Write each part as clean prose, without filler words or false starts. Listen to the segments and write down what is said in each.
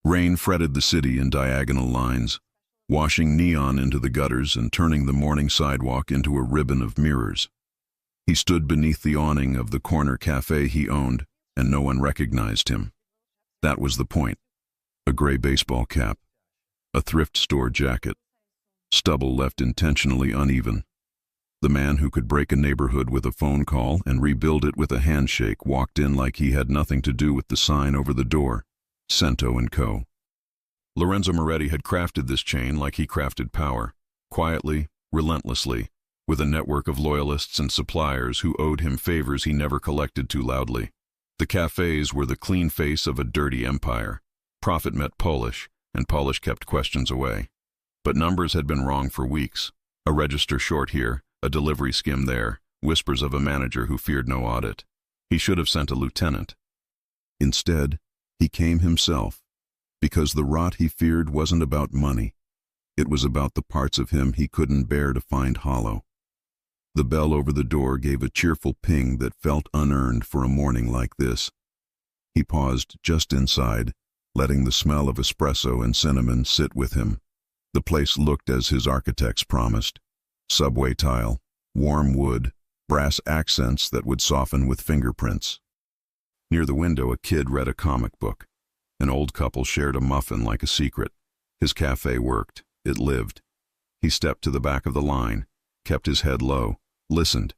Rain fretted the city in diagonal lines, washing neon into the gutters and turning the morning sidewalk into a ribbon of mirrors. He stood beneath the awning of the corner cafe he owned, and no one recognized him. That was the point. A gray baseball cap, a thrift store jacket, stubble left intentionally uneven. The man who could break a neighborhood with a phone call and rebuild it with a handshake walked in like he had nothing to do with the sign over the door, Cento & Co. Lorenzo Moretti had crafted this chain like he crafted power, quietly, relentlessly, with a network of loyalists and suppliers who owed him favors he never collected too loudly. The cafes were the clean face of a dirty empire. Profit met polish, and polish kept questions away. But numbers had been wrong for weeks. A register short here, a delivery skim there, whispers of a manager who feared no audit. He should have sent a lieutenant. Instead, he came himself, because the rot he feared wasn't about money. It was about the parts of him he couldn't bear to find hollow. The bell over the door gave a cheerful ping that felt unearned for a morning like this. He paused just inside, letting the smell of espresso and cinnamon sit with him. The place looked as his architects promised. Subway tile, warm wood, brass accents that would soften with fingerprints. Near the window, a kid read a comic book. An old couple shared a muffin like a secret. His cafe worked. It lived. He stepped to the back of the line, kept his head low, listened.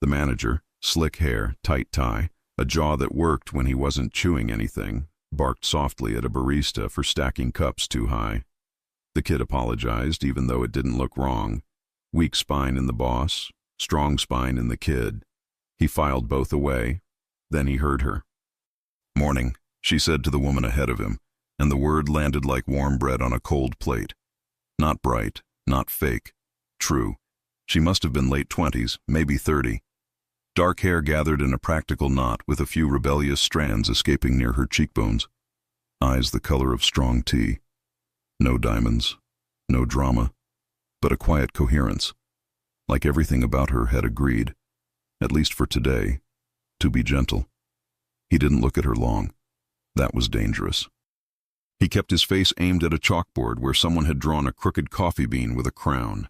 The manager, slick hair, tight tie, a jaw that worked when he wasn't chewing anything, barked softly at a barista for stacking cups too high. The kid apologized, even though it didn't look wrong. Weak spine in the boss, strong spine in the kid. He filed both away. Then he heard her. "Morning," she said to the woman ahead of him, and the word landed like warm bread on a cold plate. Not bright, not fake. True. She must have been late 20s, maybe 30. Dark hair gathered in a practical knot with a few rebellious strands escaping near her cheekbones. Eyes the color of strong tea. No diamonds, no drama, but a quiet coherence. Like everything about her had agreed, at least for today, to be gentle. He didn't look at her long. That was dangerous. He kept his face aimed at a chalkboard where someone had drawn a crooked coffee bean with a crown.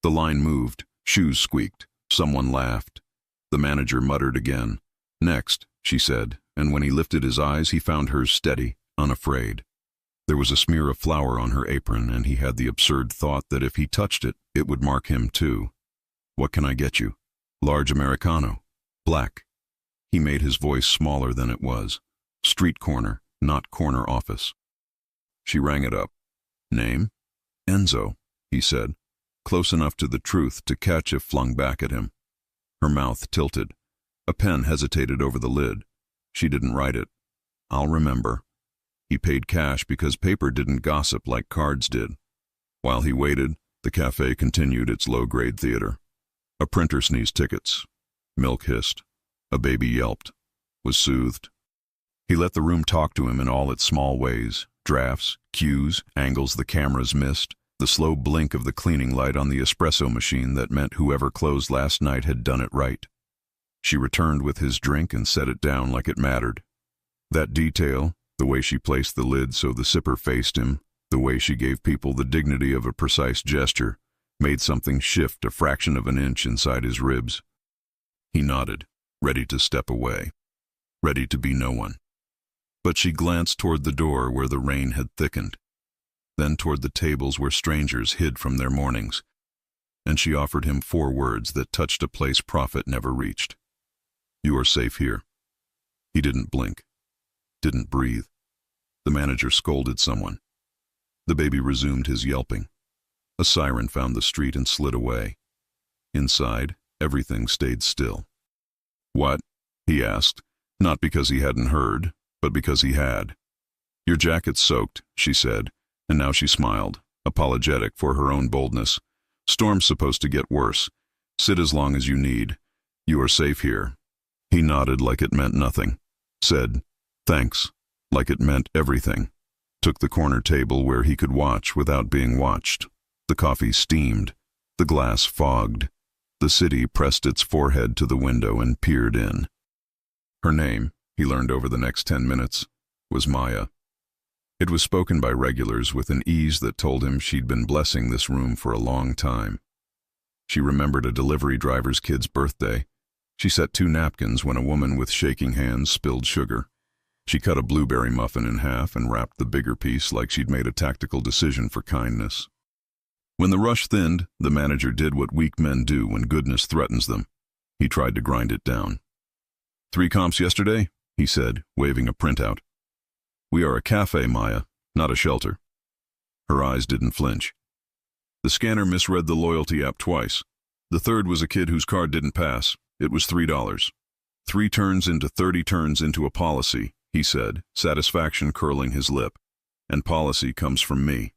The line moved, shoes squeaked, someone laughed. The manager muttered again. "Next," she said, and when he lifted his eyes he found hers steady, unafraid. There was a smear of flour on her apron, and he had the absurd thought that if he touched it, it would mark him too. "What can I get you?" "Large Americano. Black." He made his voice smaller than it was. Street corner, not corner office. She rang it up. "Name?" "Enzo," he said, close enough to the truth to catch if flung back at him. Her mouth tilted. A pen hesitated over the lid. She didn't write it. "I'll remember." He paid cash because paper didn't gossip like cards did. While he waited, the cafe continued its low-grade theater. A printer sneezed tickets. Milk hissed. A baby yelped. Was soothed. He let the room talk to him in all its small ways. Drafts, cues, angles the cameras missed. The slow blink of the cleaning light on the espresso machine that meant whoever closed last night had done it right. She returned with his drink and set it down like it mattered. That detail, the way she placed the lid so the sipper faced him, the way she gave people the dignity of a precise gesture, made something shift a fraction of an inch inside his ribs. He nodded, ready to step away, ready to be no one. But she glanced toward the door where the rain had thickened, then toward the tables where strangers hid from their mornings, and she offered him 4 words that touched a place Prophet never reached. "You are safe here." He didn't blink, didn't breathe. The manager scolded someone. The baby resumed his yelping. A siren found the street and slid away. Inside, everything stayed still. "What?" he asked, not because he hadn't heard, but because he had. "Your jacket's soaked," she said, and now she smiled, apologetic for her own boldness. "Storm's supposed to get worse. Sit as long as you need. You are safe here." He nodded like it meant nothing, said, "Thanks," like it meant everything, took the corner table where he could watch without being watched. The coffee steamed, the glass fogged. The city pressed its forehead to the window and peered in. Her name, he learned over the next 10 minutes, was Maya. It was spoken by regulars with an ease that told him she'd been blessing this room for a long time. She remembered a delivery driver's kid's birthday. She set 2 napkins when a woman with shaking hands spilled sugar. She cut a blueberry muffin in half and wrapped the bigger piece like she'd made a tactical decision for kindness. When the rush thinned, the manager did what weak men do when goodness threatens them. He tried to grind it down. 3 comps yesterday, he said, waving a printout. We are a cafe, Maya, not a shelter. Her eyes didn't flinch. The scanner misread the loyalty app twice. The third was a kid whose card didn't pass. It was $3. 3 turns into 30 turns into a policy, he said, satisfaction curling his lip. And policy comes from me.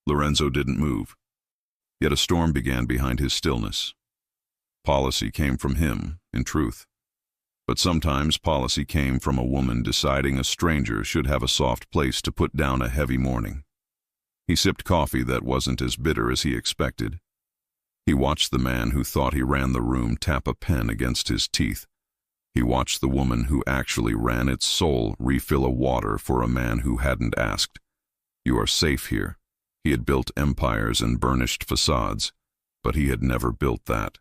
Lorenzo didn't move. Yet a storm began behind his stillness. Policy came from him, in truth. But sometimes policy came from a woman deciding a stranger should have a soft place to put down a heavy morning. He sipped coffee that wasn't as bitter as he expected. He watched the man who thought he ran the room tap a pen against his teeth. He watched the woman who actually ran its soul refill a water for a man who hadn't asked. You are safe here. He had built empires and burnished facades, but he had never built that.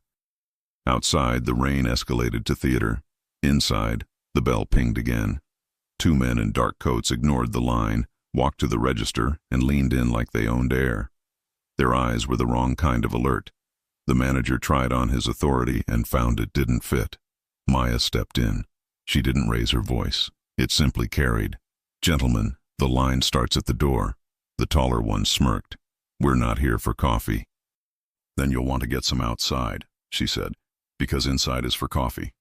Outside, the rain escalated to theater. Inside, the bell pinged again. 2 men in dark coats ignored the line, walked to the register, and leaned in like they owned air. Their eyes were the wrong kind of alert. The manager tried on his authority and found it didn't fit. Maya stepped in. She didn't raise her voice. It simply carried. Gentlemen, the line starts at the door. The taller one smirked. We're not here for coffee. Then you'll want to get some outside, she said, because inside is for coffee.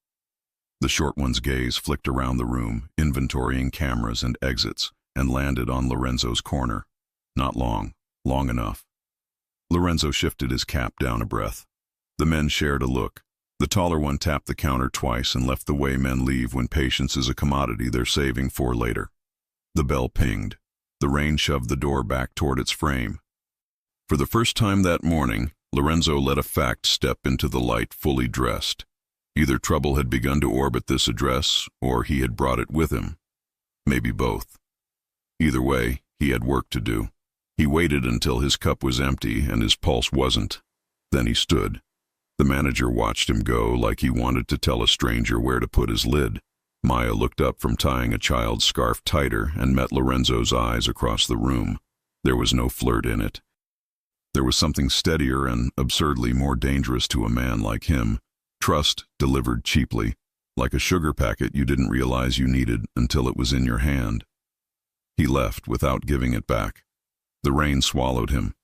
The short one's gaze flicked around the room, inventorying cameras and exits, and landed on Lorenzo's corner. Not long enough. Lorenzo shifted his cap down a breath. The men shared a look. The taller one tapped the counter twice and left the way men leave when patience is a commodity they're saving for later. The bell pinged. The rain shoved the door back toward its frame. For the first time that morning, Lorenzo let a fact step into the light fully dressed. Either trouble had begun to orbit this address, or he had brought it with him. Maybe both. Either way, he had work to do. He waited until his cup was empty and his pulse wasn't. Then he stood. The manager watched him go like he wanted to tell a stranger where to put his lid. Maya looked up from tying a child's scarf tighter and met Lorenzo's eyes across the room. There was no flirt in it. There was something steadier and absurdly more dangerous to a man like him. Trust delivered cheaply, like a sugar packet you didn't realize you needed until it was in your hand. He left without giving it back. The rain swallowed him.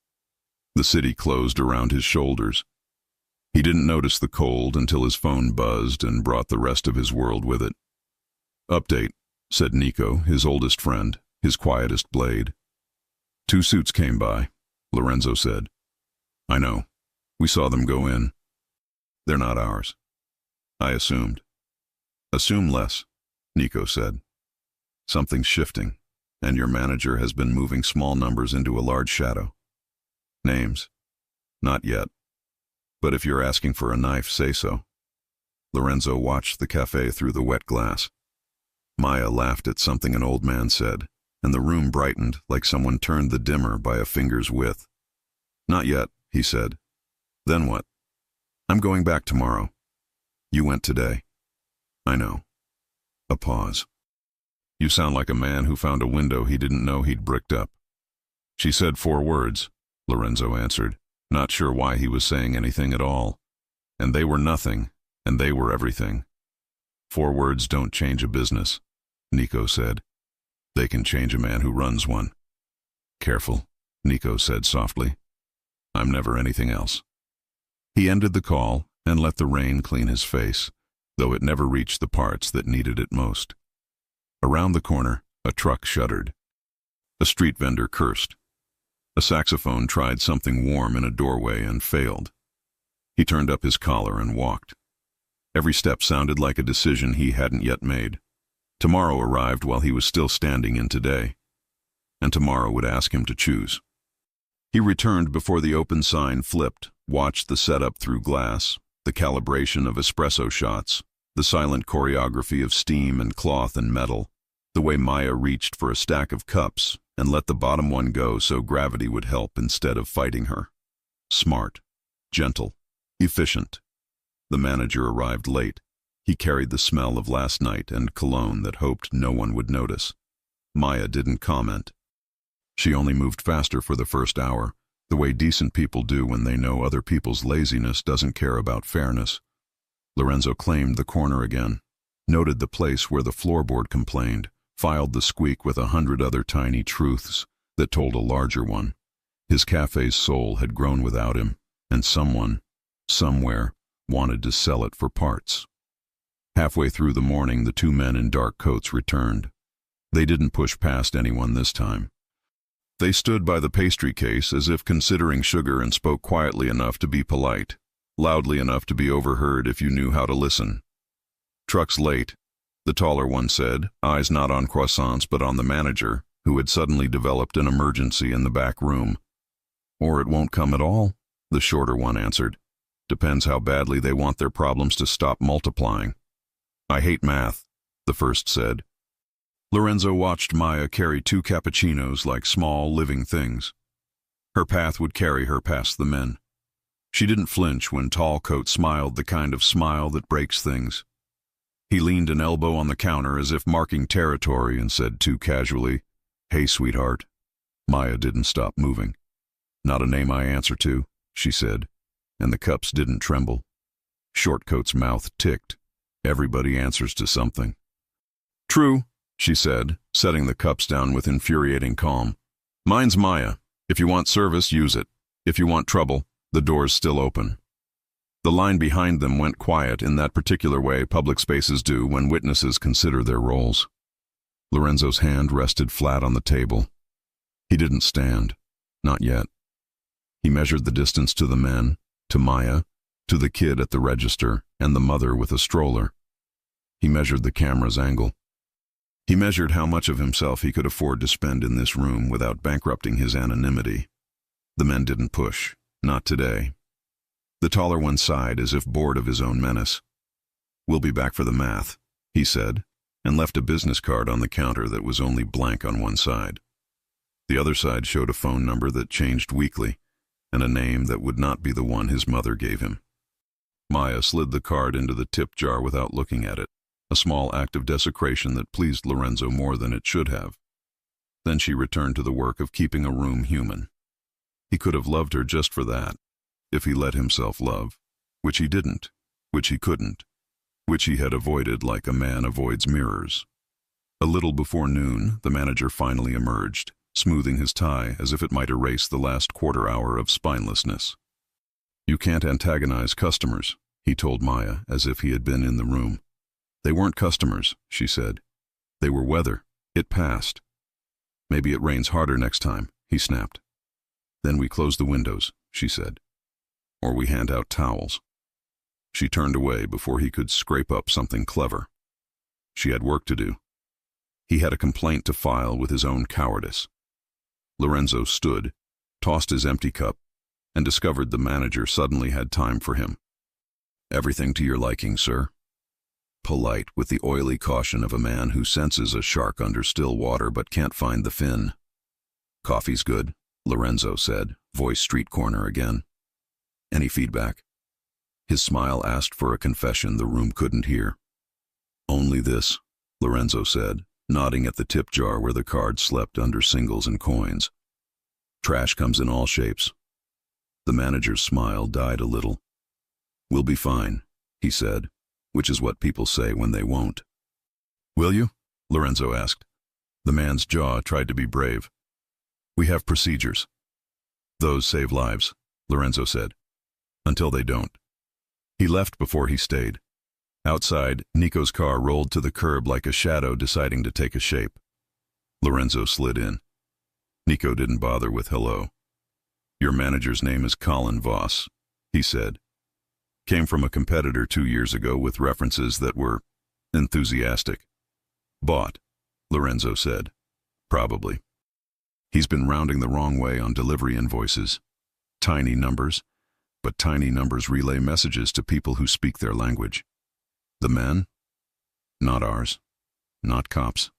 The city closed around his shoulders. He didn't notice the cold until his phone buzzed and brought the rest of his world with it. Update, said Nico, his oldest friend, his quietest blade. 2 suits came by, Lorenzo said. I know. We saw them go in. They're not ours. I assumed. Assume less, Nico said. Something's shifting, and your manager has been moving small numbers into a large shadow. Names? Not yet. But if you're asking for a knife, say so. Lorenzo watched the cafe through the wet glass. Maya laughed at something an old man said, and the room brightened like someone turned the dimmer by a finger's width. Not yet, he said. Then what? I'm going back tomorrow. You went today. I know. A pause. You sound like a man who found a window he didn't know he'd bricked up. She said 4 words, Lorenzo answered, not sure why he was saying anything at all. And they were nothing, and they were everything. 4 words don't change a business, Nico said. They can change a man who runs one. Careful, Nico said softly. I'm never anything else. He ended the call and let the rain clean his face, though it never reached the parts that needed it most. Around the corner, a truck shuddered. A street vendor cursed. A saxophone tried something warm in a doorway and failed. He turned up his collar and walked. Every step sounded like a decision he hadn't yet made. Tomorrow arrived while he was still standing in today, and tomorrow would ask him to choose. He returned before the open sign flipped, watched the setup through glass, the calibration of espresso shots, the silent choreography of steam and cloth and metal. The way Maya reached for a stack of cups and let the bottom one go so gravity would help instead of fighting her. Smart, gentle, efficient. The manager arrived late. He carried the smell of last night and cologne that hoped no one would notice. Maya didn't comment. She only moved faster for the first hour, the way decent people do when they know other people's laziness doesn't care about fairness. Lorenzo claimed the corner again, noted the place where the floorboard complained, filed the squeak with 100 other tiny truths that told a larger one. His cafe's soul had grown without him, and someone, somewhere, wanted to sell it for parts. Halfway through the morning, the two men in dark coats returned. They didn't push past anyone this time. They stood by the pastry case as if considering sugar and spoke quietly enough to be polite, loudly enough to be overheard if you knew how to listen. "Truck's late," the taller one said, eyes not on croissants but on the manager, who had suddenly developed an emergency in the back room. "Or it won't come at all," the shorter one answered. "Depends how badly they want their problems to stop multiplying." "I hate math," the first said. Lorenzo watched Maya carry 2 cappuccinos like small, living things. Her path would carry her past the men. She didn't flinch when Tall Coat smiled the kind of smile that breaks things. He leaned an elbow on the counter as if marking territory and said too casually, "Hey, sweetheart." Maya didn't stop moving. "Not a name I answer to," she said, and the cups didn't tremble. Shortcoat's mouth ticked. Everybody answers to something. "True," she said, setting the cups down with infuriating calm. "Mine's Maya. If you want service, use it. If you want trouble, the door's still open." The line behind them went quiet in that particular way public spaces do when witnesses consider their roles. Lorenzo's hand rested flat on the table. He didn't stand. Not yet. He measured the distance to the men, to Maya, to the kid at the register, and the mother with a stroller. He measured the camera's angle. He measured how much of himself he could afford to spend in this room without bankrupting his anonymity. The men didn't push. Not today. The taller one sighed as if bored of his own menace. "We'll be back for the math," he said, and left a business card on the counter that was only blank on one side. The other side showed a phone number that changed weekly, and a name that would not be the one his mother gave him. Maya slid the card into the tip jar without looking at it, a small act of desecration that pleased Lorenzo more than it should have. Then she returned to the work of keeping a room human. He could have loved her just for that, if he let himself love, which he didn't, which he couldn't, which he had avoided like a man avoids mirrors. A little before noon, the manager finally emerged, smoothing his tie as if it might erase the last quarter hour of spinelessness. "You can't antagonize customers," he told Maya as if he had been in the room. "They weren't customers," she said. "They were weather. It passed." "Maybe it rains harder next time," he snapped. "Then we close the windows," she said. "Or we hand out towels." She turned away before he could scrape up something clever. She had work to do. He had a complaint to file with his own cowardice. Lorenzo stood, tossed his empty cup, and discovered the manager suddenly had time for him. "Everything to your liking, sir." Polite with the oily caution of a man who senses a shark under still water but can't find the fin. "Coffee's good," Lorenzo said, voice street corner again. "Any feedback?" His smile asked for a confession the room couldn't hear. "Only this," Lorenzo said, nodding at the tip jar where the card slept under singles and coins. "Trash comes in all shapes." The manager's smile died a little. "We'll be fine," he said, which is what people say when they won't. "Will you?" Lorenzo asked. The man's jaw tried to be brave. "We have procedures." "Those save lives," Lorenzo said. "Until they don't." He left before he stayed. Outside, Nico's car rolled to the curb like a shadow deciding to take a shape. Lorenzo slid in. Nico didn't bother with hello. "Your manager's name is Colin Voss," he said. "Came from a competitor 2 years ago with references that were enthusiastic." "Bought," Lorenzo said. "Probably. He's been rounding the wrong way on delivery invoices. Tiny numbers, but tiny numbers relay messages to people who speak their language. The men? Not ours. Not cops.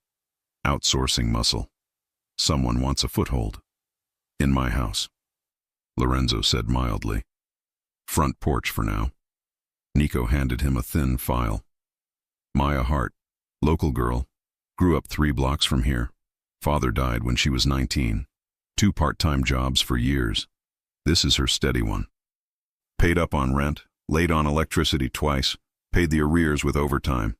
Outsourcing muscle. Someone wants a foothold. In my house, Lorenzo said mildly. Front porch for now. Nico handed him a thin file. Maya Hart, local girl, grew up 3 blocks from here. Father died when she was 19. 2 part-time jobs for years. This is her steady one. Paid up on rent, late on electricity twice, paid the arrears with overtime.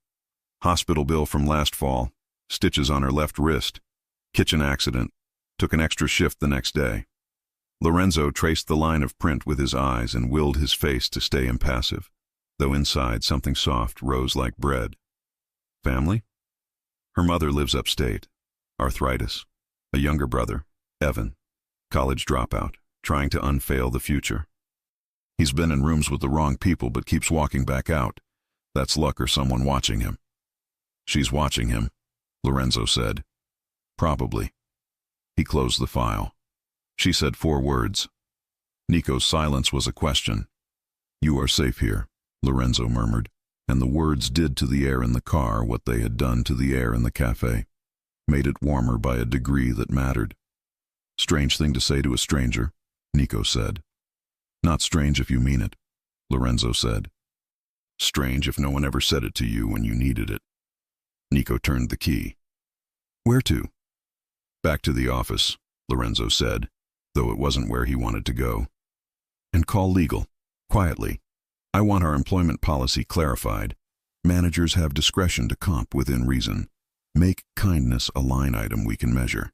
Hospital bill from last fall, stitches on her left wrist. Kitchen accident, took an extra shift the next day. Lorenzo traced the line of print with his eyes and willed his face to stay impassive, though inside something soft rose like bread. Family? Her mother lives upstate. Arthritis. A younger brother, Evan, college dropout, trying to unveil the future. He's been in rooms with the wrong people but keeps walking back out. That's luck or someone watching him. She's watching him, Lorenzo said. Probably. He closed the file. She said 4 words. Nico's silence was a question. You are safe here, Lorenzo murmured, and the words did to the air in the car what they had done to the air in the cafe. Made it warmer by a degree that mattered. Strange thing to say to a stranger, Nico said. Not strange if you mean it, Lorenzo said. Strange if no one ever said it to you when you needed it. Nico turned the key. Where to? Back to the office, Lorenzo said, though it wasn't where he wanted to go. And call legal, quietly. I want our employment policy clarified. Managers have discretion to comp within reason. Make kindness a line item we can measure.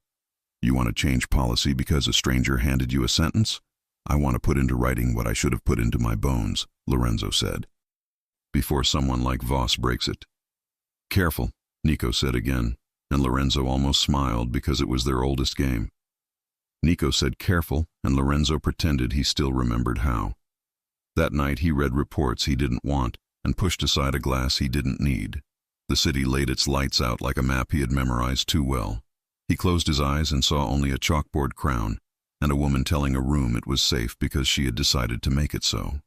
You want to change policy because a stranger handed you a sentence? I want to put into writing what I should have put into my bones, Lorenzo said. Before someone like Voss breaks it. Careful, Nico said again, and Lorenzo almost smiled because it was their oldest game. Nico said careful, and Lorenzo pretended he still remembered how. That night he read reports he didn't want and pushed aside a glass he didn't need. The city laid its lights out like a map he had memorized too well. He closed his eyes and saw only a chalkboard crown and a woman telling a room it was safe because she had decided to make it so.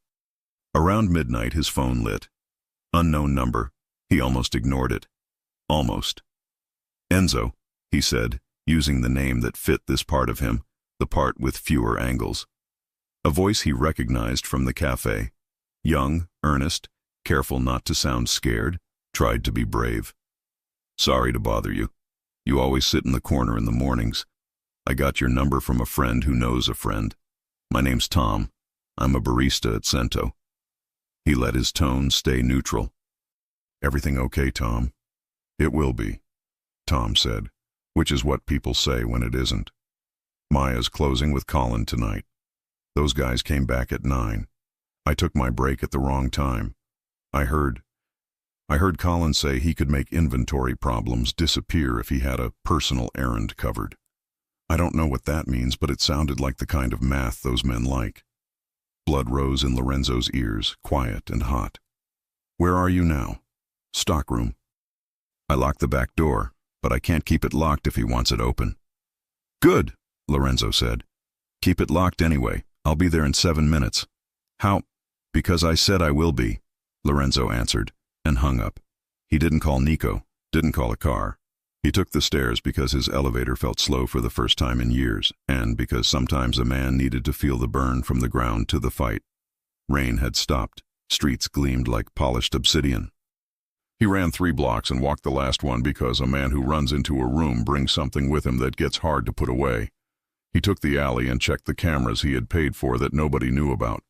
Around midnight his phone lit. Unknown number. He almost ignored it. Almost. Enzo, he said, using the name that fit this part of him, the part with fewer angles. A voice he recognized from the cafe. Young, earnest, careful not to sound scared, tried to be brave. Sorry to bother you. You always sit in the corner in the mornings. I got your number from a friend who knows a friend. My name's Tom. I'm a barista at Cento. He let his tone stay neutral. Everything okay, Tom? It will be, Tom said, which is what people say when it isn't. Maya's closing with Colin tonight. Those guys came back at 9. I took my break at the wrong time. I heard Colin say he could make inventory problems disappear if he had a personal errand covered. I don't know what that means, but it sounded like the kind of math those men like. Blood rose in Lorenzo's ears, quiet and hot. Where are you now? Stockroom. I locked the back door, but I can't keep it locked if he wants it open. Good, Lorenzo said. Keep it locked anyway. I'll be there in 7 minutes. How? Because I said I will be, Lorenzo answered, and hung up. He didn't call Nico, didn't call a car. He took the stairs because his elevator felt slow for the first time in years, and because sometimes a man needed to feel the burn from the ground to the fight. Rain had stopped. Streets gleamed like polished obsidian. He ran 3 blocks and walked the last one because a man who runs into a room brings something with him that gets hard to put away. He took the alley and checked the cameras he had paid for that nobody knew about.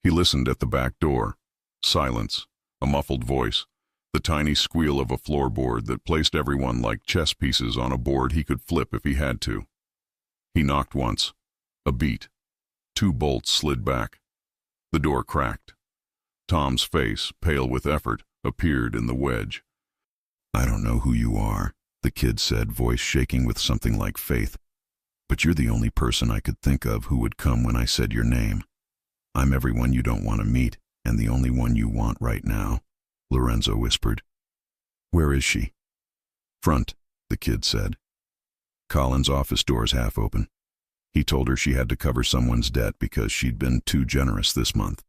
He listened at the back door. Silence. A muffled voice. The tiny squeal of a floorboard that placed everyone like chess pieces on a board he could flip if he had to. He knocked once. A beat. 2 bolts slid back. The door cracked. Tom's face, pale with effort, appeared in the wedge. I don't know who you are, the kid said, voice shaking with something like faith. But you're the only person I could think of who would come when I said your name. I'm everyone you don't want to meet, and the only one you want right now, Lorenzo whispered. Where is she? Front, the kid said. Colin's office door's half open. He told her she had to cover someone's debt because she'd been too generous this month.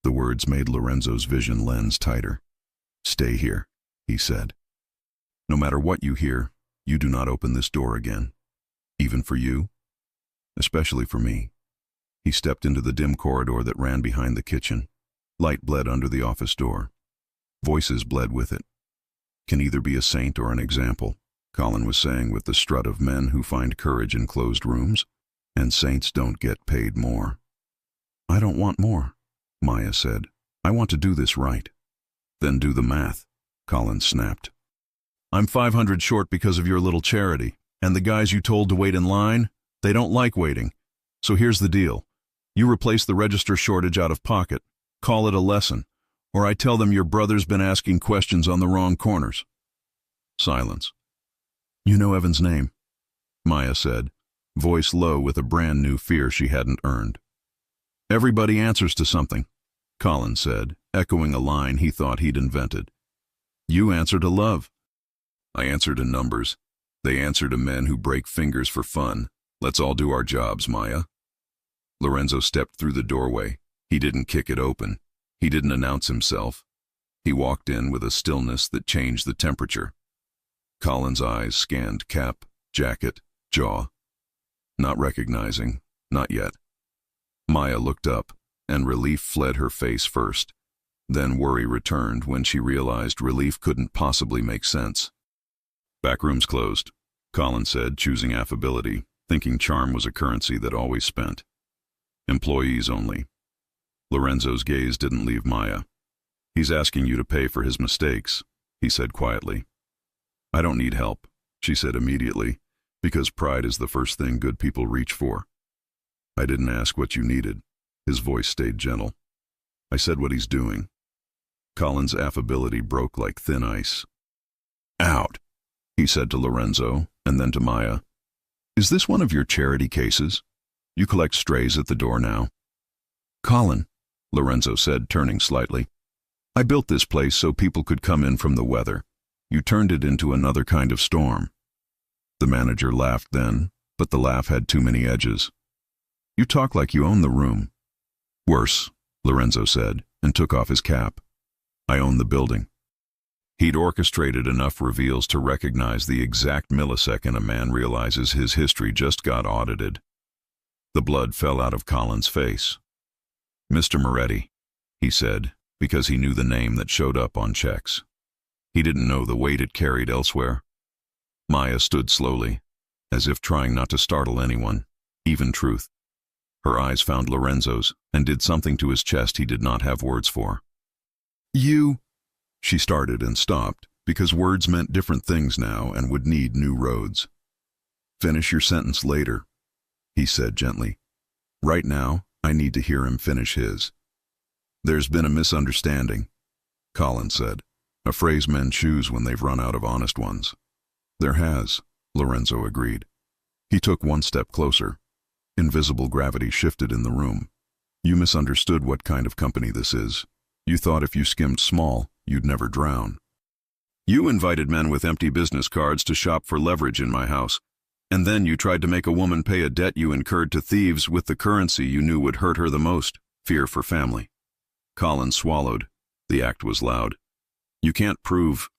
The words made Lorenzo's vision lens tighter. Stay here, he said. No matter what you hear, You do not open this door again. Even for you? Especially for me. He stepped into the dim corridor that ran behind the kitchen. Light bled under the office door. Voices bled with it. Can either be a saint or an example, Colin was saying with the strut of men who find courage in closed rooms, and saints don't get paid more. I don't want more, Maya said. I want to do this right. Then do the math, Colin snapped. I'm 500 short because of your little charity, and the guys you told to wait in line, they don't like waiting. So here's the deal. You replace the register shortage out of pocket, call it a lesson, or I tell them your brother's been asking questions on the wrong corners. Silence. You know Evan's name, Maya said, voice low with a brand new fear she hadn't earned. Everybody answers to something, Colin said, echoing a line he thought he'd invented. You answer to love. I answer to numbers. They answer to men who break fingers for fun. Let's all do our jobs, Maya. Lorenzo stepped through the doorway. He didn't kick it open. He didn't announce himself. He walked in with a stillness that changed the temperature. Colin's eyes scanned cap, jacket, jaw. Not recognizing, not yet. Maya looked up, and relief fled her face first. Then worry returned when she realized relief couldn't possibly make sense. Backroom's closed, Colin said, choosing affability, thinking charm was a currency that always spent. Employees only. Lorenzo's gaze didn't leave Maya. He's asking you to pay for his mistakes, he said quietly. I don't need help, she said immediately, because pride is the first thing good people reach for. I didn't ask what you needed. His voice stayed gentle. I said what he's doing. Colin's affability broke like thin ice. Out, he said to Lorenzo, and then to Maya. Is this one of your charity cases? You collect strays at the door now. Colin, Lorenzo said, turning slightly. I built this place so people could come in from the weather. You turned it into another kind of storm. The manager laughed then, but the laugh had too many edges. You talk like you own the room. Worse, Lorenzo said, and took off his cap. I own the building. He'd orchestrated enough reveals to recognize the exact millisecond a man realizes his history just got audited. The blood fell out of Colin's face. Mr. Moretti, he said, because he knew the name that showed up on checks. He didn't know the weight it carried elsewhere. Maya stood slowly, as if trying not to startle anyone, even truth. Her eyes found Lorenzo's and did something to his chest he did not have words for. You, she started and stopped, because words meant different things now and would need new roads. Finish your sentence later, he said gently. Right now, I need to hear him finish his. There's been a misunderstanding, Colin said, a phrase men choose when they've run out of honest ones. There has, Lorenzo agreed. He took one step closer. Invisible gravity shifted in the room. You misunderstood what kind of company this is. You thought if you skimmed small, you'd never drown. You invited men with empty business cards to shop for leverage in my house, and then you tried to make a woman pay a debt you incurred to thieves with the currency you knew would hurt her the most, fear for family. Colin swallowed. The act was loud. You can't prove.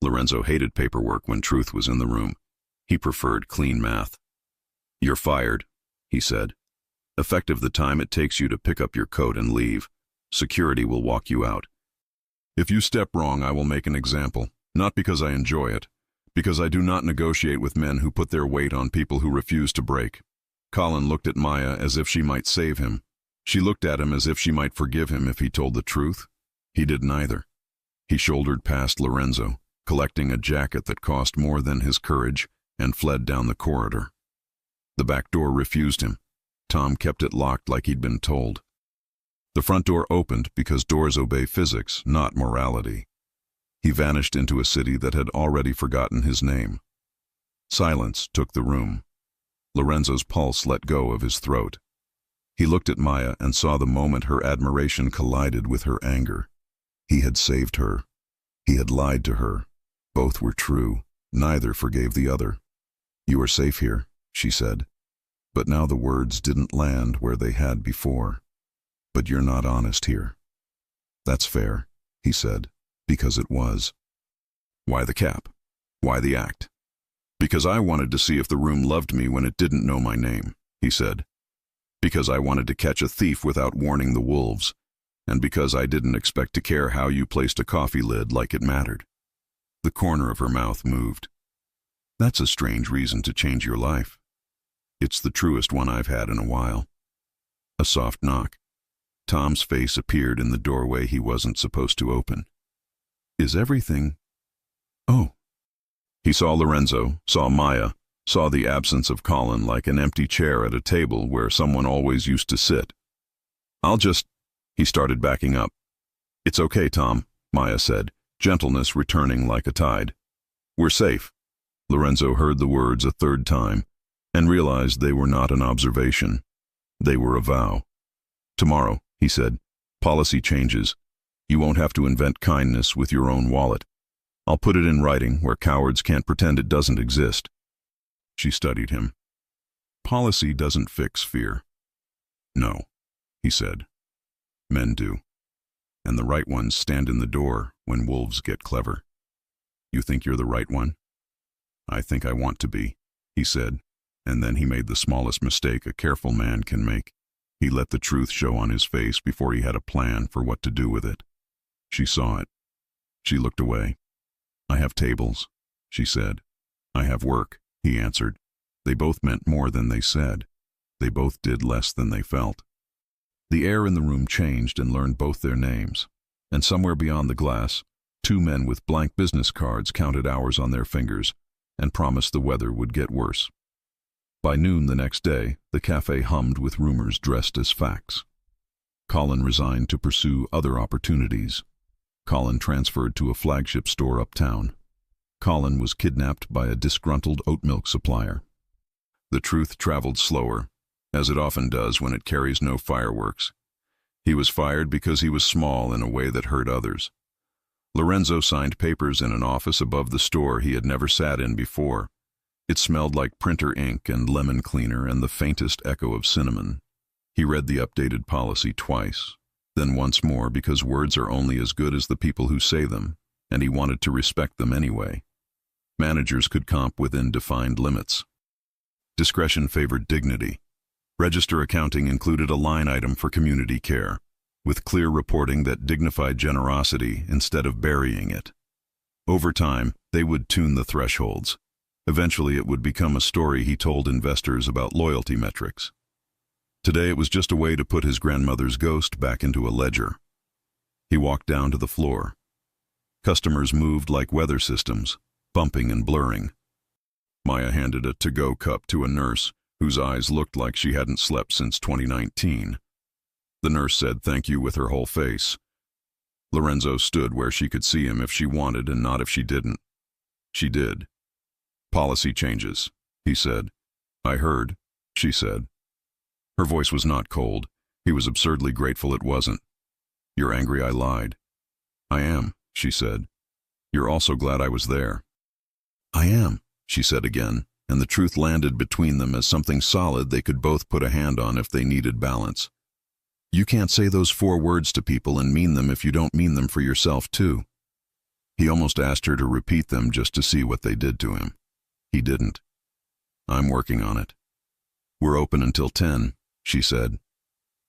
Lorenzo hated paperwork when truth was in the room. He preferred clean math. You're fired, he said. Effective the time it takes you to pick up your coat and leave. Security will walk you out. If you step wrong, I will make an example, not because I enjoy it, because I do not negotiate with men who put their weight on people who refuse to break. Colin looked at Maya as if she might save him. She looked at him as if she might forgive him if he told the truth. He did neither. He shouldered past Lorenzo, collecting a jacket that cost more than his courage, and fled down the corridor. The back door refused him. Tom kept it locked like he'd been told. The front door opened because doors obey physics, not morality. He vanished into a city that had already forgotten his name. Silence took the room. Lorenzo's pulse let go of his throat. He looked at Maya and saw the moment her admiration collided with her anger. He had saved her. He had lied to her. Both were true. Neither forgave the other. You are safe here, she said. But now the words didn't land where they had before. But you're not honest here. That's fair, he said, because it was. Why the cap? Why the act? Because I wanted to see if the room loved me when it didn't know my name, he said. Because I wanted to catch a thief without warning the wolves, and because I didn't expect to care how you placed a coffee lid like it mattered. The corner of her mouth moved. That's a strange reason to change your life. It's the truest one I've had in a while. A soft knock. Tom's face appeared in the doorway he wasn't supposed to open. Is everything... Oh. He saw Lorenzo, saw Maya, saw the absence of Colin like an empty chair at a table where someone always used to sit. He started backing up. It's okay, Tom, Maya said, gentleness returning like a tide. We're safe. Lorenzo heard the words a third time and realized they were not an observation. They were a vow. Tomorrow, he said, policy changes. You won't have to invent kindness with your own wallet. I'll put it in writing where cowards can't pretend it doesn't exist. She studied him. Policy doesn't fix fear. No, he said. Men do. And the right ones stand in the door when wolves get clever. You think you're the right one? I think I want to be, he said, and then he made the smallest mistake a careful man can make. He let the truth show on his face before he had a plan for what to do with it. She saw it. She looked away. I have tables, she said. I have work, he answered. They both meant more than they said. They both did less than they felt. The air in the room changed and learned both their names. And somewhere beyond the glass, two men with blank business cards counted hours on their fingers and promised the weather would get worse. By noon the next day, the cafe hummed with rumors dressed as facts. Colin resigned to pursue other opportunities. Colin transferred to a flagship store uptown. Colin was kidnapped by a disgruntled oat milk supplier. The truth traveled slower, as it often does when it carries no fireworks. He was fired because he was small in a way that hurt others. Lorenzo signed papers in an office above the store he had never sat in before. It smelled like printer ink and lemon cleaner and the faintest echo of cinnamon. He read the updated policy twice, then once more because words are only as good as the people who say them, and he wanted to respect them anyway. Managers could comp within defined limits. Discretion favored dignity. Register accounting included a line item for community care, with clear reporting that dignified generosity instead of burying it. Over time, they would tune the thresholds. Eventually, it would become a story he told investors about loyalty metrics. Today, it was just a way to put his grandmother's ghost back into a ledger. He walked down to the floor. Customers moved like weather systems, bumping and blurring. Maya handed a to-go cup to a nurse whose eyes looked like she hadn't slept since 2019. The nurse said thank you with her whole face. Lorenzo stood where she could see him if she wanted and not if she didn't. She did. Policy changes, he said. I heard, she said. Her voice was not cold. He was absurdly grateful it wasn't. You're angry I lied. I am, she said. You're also glad I was there. I am, she said again, and the truth landed between them as something solid they could both put a hand on if they needed balance. You can't say those 4 words to people and mean them if you don't mean them for yourself too. He almost asked her to repeat them just to see what they did to him. He didn't. I'm working on it. We're open until 10, she said.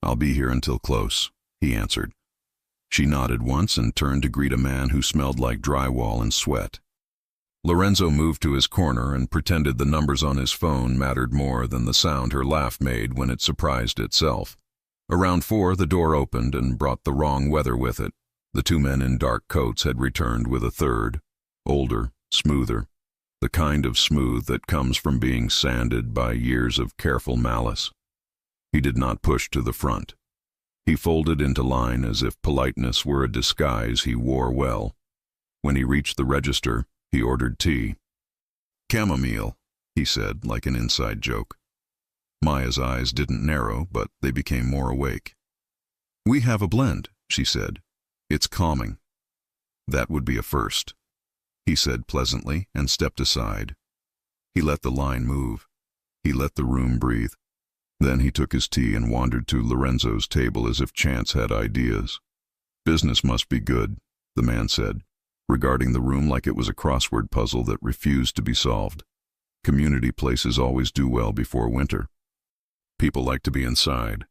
I'll be here until close, he answered. She nodded once and turned to greet a man who smelled like drywall and sweat. Lorenzo moved to his corner and pretended the numbers on his phone mattered more than the sound her laugh made when it surprised itself. Around 4, the door opened and brought the wrong weather with it. The 2 men in dark coats had returned with a third, older, smoother, the kind of smooth that comes from being sanded by years of careful malice. He did not push to the front. He folded into line as if politeness were a disguise he wore well. When he reached the register, he ordered tea. Chamomile, he said, like an inside joke. Maya's eyes didn't narrow, but they became more awake. We have a blend, she said. It's calming. That would be a first, he said pleasantly and stepped aside. He let the line move. He let the room breathe. Then he took his tea and wandered to Lorenzo's table as if chance had ideas. Business must be good, the man said, regarding the room like it was a crossword puzzle that refused to be solved. Community places always do well before winter. People like to be inside.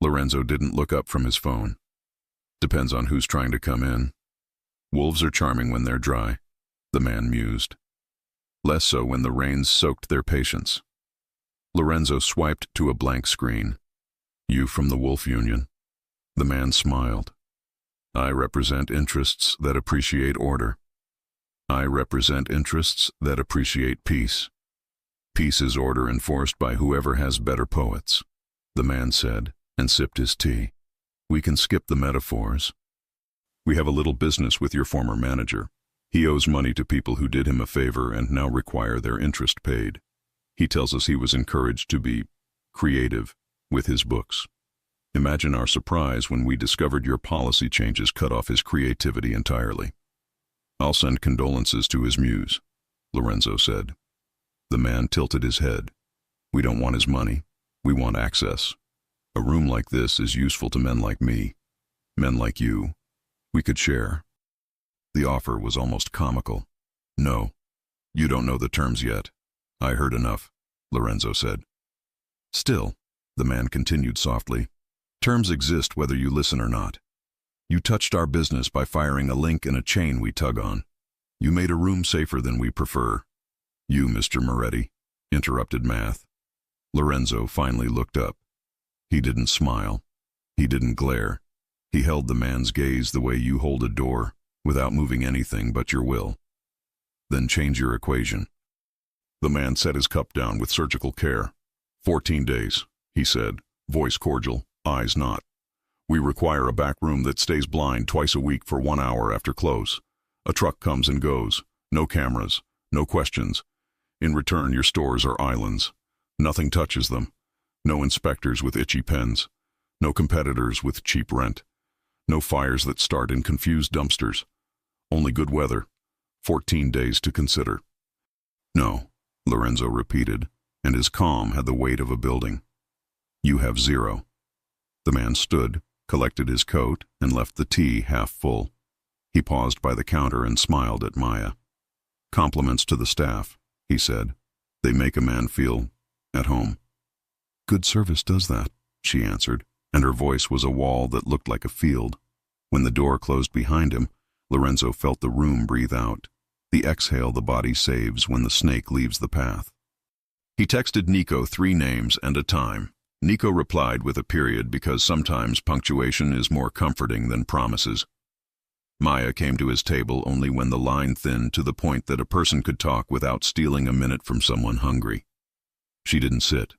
Lorenzo didn't look up from his phone. Depends on who's trying to come in. Wolves are charming when they're dry, the man mused. Less so when the rains soaked their patience. Lorenzo swiped to a blank screen. You from the Wolf Union? The man smiled. I represent interests that appreciate order. I represent interests that appreciate peace. Peace is order enforced by whoever has better poets, the man said, and sipped his tea. We can skip the metaphors. We have a little business with your former manager. He owes money to people who did him a favor and now require their interest paid. He tells us he was encouraged to be creative with his books. Imagine our surprise when we discovered your policy changes cut off his creativity entirely. I'll send condolences to his muse, Lorenzo said. The man tilted his head. We don't want his money. We want access. A room like this is useful to men like me. Men like you. We could share. The offer was almost comical. No, you don't know the terms yet. I heard enough, Lorenzo said. Still, the man continued softly, terms exist whether you listen or not. You touched our business by firing a link in a chain we tug on. You made a room safer than we prefer. You, Mr. Moretti, interrupted Math. Lorenzo finally looked up. He didn't smile. He didn't glare. He held the man's gaze the way you hold a door, without moving anything but your will. Then change your equation. The man set his cup down with surgical care. 14 days, he said, voice cordial, eyes not. We require a back room that stays blind twice a week for 1 hour after close. A truck comes and goes. No cameras. No questions. In return, your stores are islands. Nothing touches them. No inspectors with itchy pens. No competitors with cheap rent. No fires that start in confused dumpsters. Only good weather. 14 days to consider. No, Lorenzo repeated, and his calm had the weight of a building. You have 0. The man stood, collected his coat, and left the tea half full. He paused by the counter and smiled at Maya. Compliments to the staff, he said. They make a man feel at home. Good service does that, she answered, and her voice was a wall that looked like a field. When the door closed behind him, Lorenzo felt the room breathe out, the exhale the body saves when the snake leaves the path. He texted Nico 3 names and a time. Nico replied with a period because sometimes punctuation is more comforting than promises. Maya came to his table only when the line thinned to the point that a person could talk without stealing a minute from someone hungry. She didn't sit.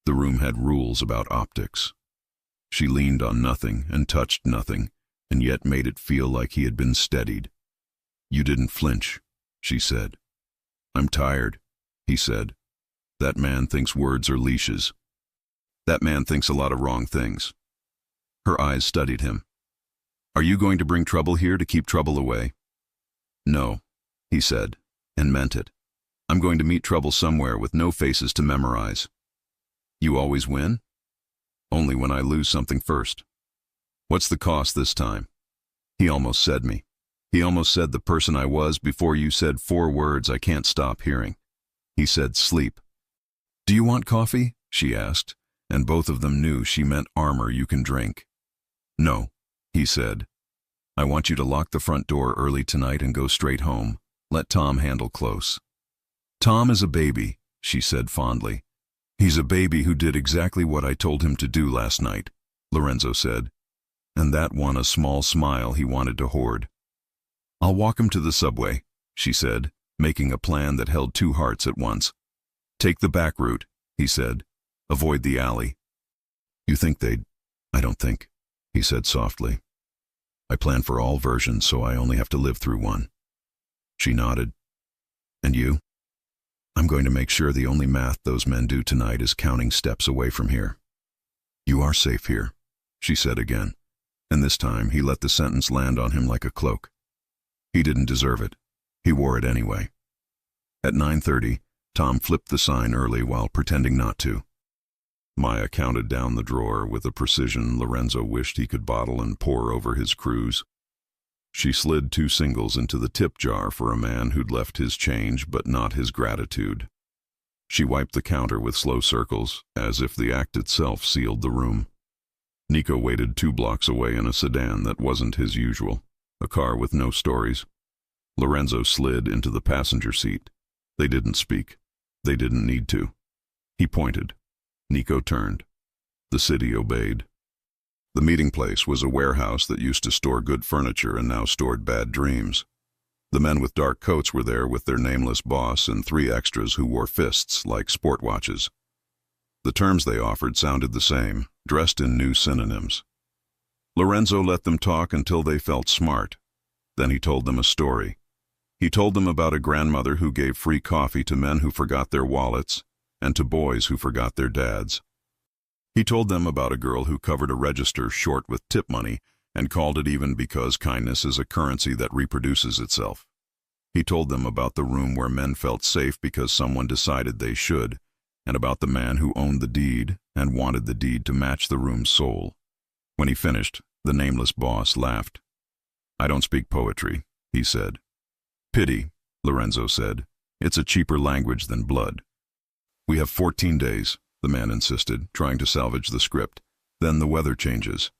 The room had rules about optics. She leaned on nothing and touched nothing, and yet made it feel like he had been steadied. You didn't flinch, she said. I'm tired, he said. That man thinks words are leashes. That man thinks a lot of wrong things. Her eyes studied him. Are you going to bring trouble here to keep trouble away? No, he said, and meant it. I'm going to meet trouble somewhere with no faces to memorize. You always win? Only when I lose something first. What's the cost this time? He almost said me. He almost said the person I was before you said 4 words I can't stop hearing. He said sleep. Do you want coffee? She asked, and both of them knew she meant armor you can drink. No, he said. I want you to lock the front door early tonight and go straight home. Let Tom handle close. Tom is a baby, she said fondly. He's a baby who did exactly what I told him to do last night, Lorenzo said, and that won a small smile he wanted to hoard. I'll walk him to the subway, she said, making a plan that held 2 hearts at once. Take the back route, he said. Avoid the alley. You think they'd... I don't think, he said softly. I plan for all versions, so I only have to live through one. She nodded. And you? I'm going to make sure the only math those men do tonight is counting steps away from here. You are safe here, she said again, and this time he let the sentence land on him like a cloak. He didn't deserve it. He wore it anyway. At 9:30, Tom flipped the sign early while pretending not to. Maya counted down the drawer with a precision Lorenzo wished he could bottle and pour over his cruise. She slid 2 singles into the tip jar for a man who'd left his change but not his gratitude. She wiped the counter with slow circles, as if the act itself sealed the room. Nico waited 2 blocks away in a sedan that wasn't his usual, a car with no stories. Lorenzo slid into the passenger seat. They didn't speak. They didn't need to. He pointed. Nico turned. The city obeyed. The meeting place was a warehouse that used to store good furniture and now stored bad dreams. The men with dark coats were there with their nameless boss and 3 extras who wore fists like sport watches. The terms they offered sounded the same, dressed in new synonyms. Lorenzo let them talk until they felt smart. Then he told them a story. He told them about a grandmother who gave free coffee to men who forgot their wallets and to boys who forgot their dads. He told them about a girl who covered a register short with tip money and called it even because kindness is a currency that reproduces itself. He told them about the room where men felt safe because someone decided they should, and about the man who owned the deed and wanted the deed to match the room's soul. When he finished, the nameless boss laughed. "I don't speak poetry," he said. "Pity," Lorenzo said. "It's a cheaper language than blood." "We have 14 days, the man insisted, trying to salvage the script. "Then the weather changes."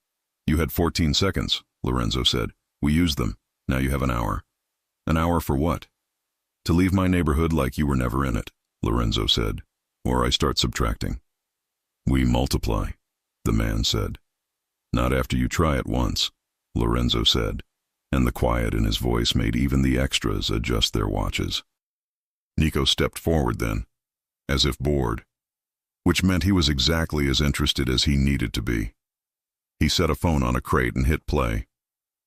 "You had 14 seconds, Lorenzo said. "We used them. Now you have an hour." "An hour for what?" "To leave my neighborhood like you were never in it," Lorenzo said. "Or I start subtracting." "We multiply," the man said. "Not after you try it once," Lorenzo said, and the quiet in his voice made even the extras adjust their watches. Nico stepped forward then, as if bored, which meant he was exactly as interested as he needed to be. He set a phone on a crate and hit play.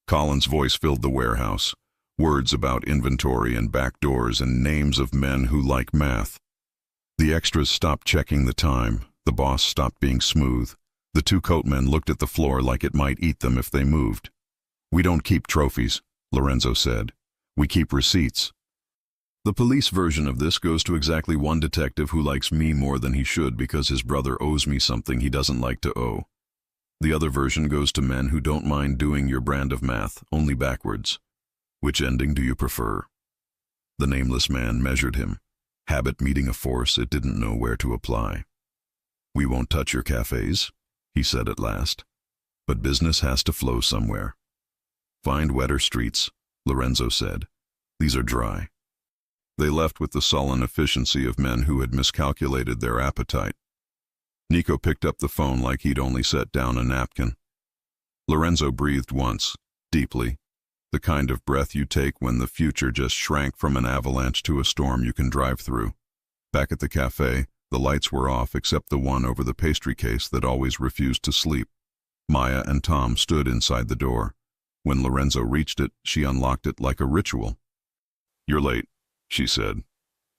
Colin's voice filled the warehouse, words about inventory and back doors and names of men who like math. The extras stopped checking the time, the boss stopped being smooth. The 2 coatmen looked at the floor like it might eat them if they moved. "We don't keep trophies," Lorenzo said. "We keep receipts." The police version of this goes to exactly one detective who likes me more than he should because his brother owes me something he doesn't like to owe. The other version goes to men who don't mind doing your brand of math, only backwards. Which ending do you prefer? The nameless man measured him, habit meeting a force it didn't know where to apply. "We won't touch your cafes," he said at last. "But business has to flow somewhere." "Find wetter streets," Lorenzo said. "These are dry." They left with the sullen efficiency of men who had miscalculated their appetite. Nico picked up the phone like he'd only set down a napkin. Lorenzo breathed once, deeply, the kind of breath you take when the future just shrank from an avalanche to a storm you can drive through. Back at the cafe, the lights were off except the one over the pastry case that always refused to sleep. Maya and Tom stood inside the door. When Lorenzo reached it, she unlocked it like a ritual. "You're late," she said.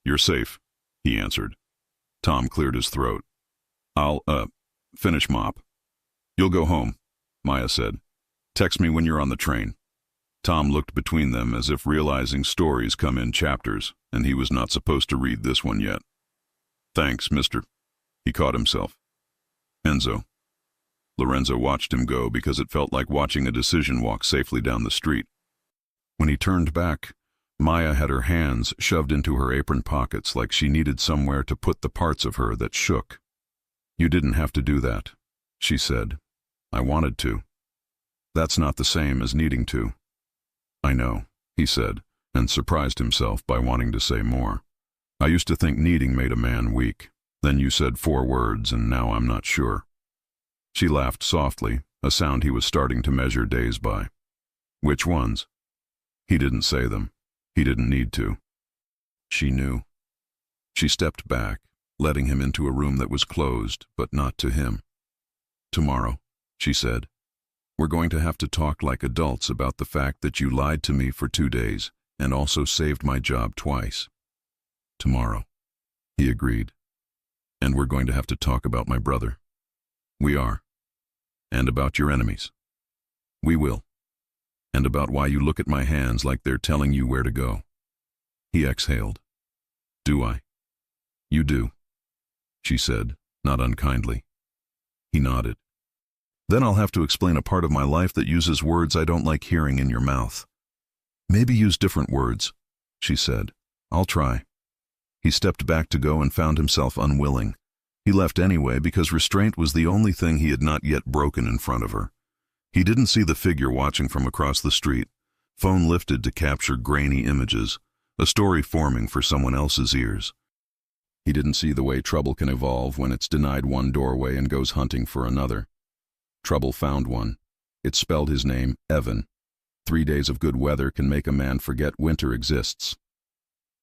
"You're safe," he answered. Tom cleared his throat. "I'll, finish mop." "You'll go home," Maya said. "Text me when you're on the train." Tom looked between them as if realizing stories come in chapters, and he was not supposed to read this one yet. "Thanks, mister." He caught himself. "Enzo." Lorenzo watched him go because it felt like watching a decision walk safely down the street. When he turned back, Maya had her hands shoved into her apron pockets like she needed somewhere to put the parts of her that shook. "You didn't have to do that," she said. "I wanted to." "That's not the same as needing to." "I know," he said, and surprised himself by wanting to say more. "I used to think needing made a man weak. Then you said 4 words, and now I'm not sure." She laughed softly, a sound he was starting to measure days by. "Which ones?" He didn't say them. He didn't need to. She knew. She stepped back, letting him into a room that was closed, but not to him. "Tomorrow," she said, "we're going to have to talk like adults about the fact that you lied to me for 2 days and also saved my job twice." "Tomorrow," he agreed. "And we're going to have to talk about my brother." "We are. And about your enemies." "We will. And about why you look at my hands like they're telling you where to go." He exhaled. "Do I?" "You do," she said, not unkindly. He nodded. "Then I'll have to explain a part of my life that uses words I don't like hearing in your mouth." "Maybe use different words," she said. "I'll try." He stepped back to go and found himself unwilling. He left anyway because restraint was the only thing he had not yet broken in front of her. He didn't see the figure watching from across the street, phone lifted to capture grainy images, a story forming for someone else's ears. He didn't see the way trouble can evolve when it's denied one doorway and goes hunting for another. Trouble found one. It spelled his name, Evan. 3 days of good weather can make a man forget winter exists.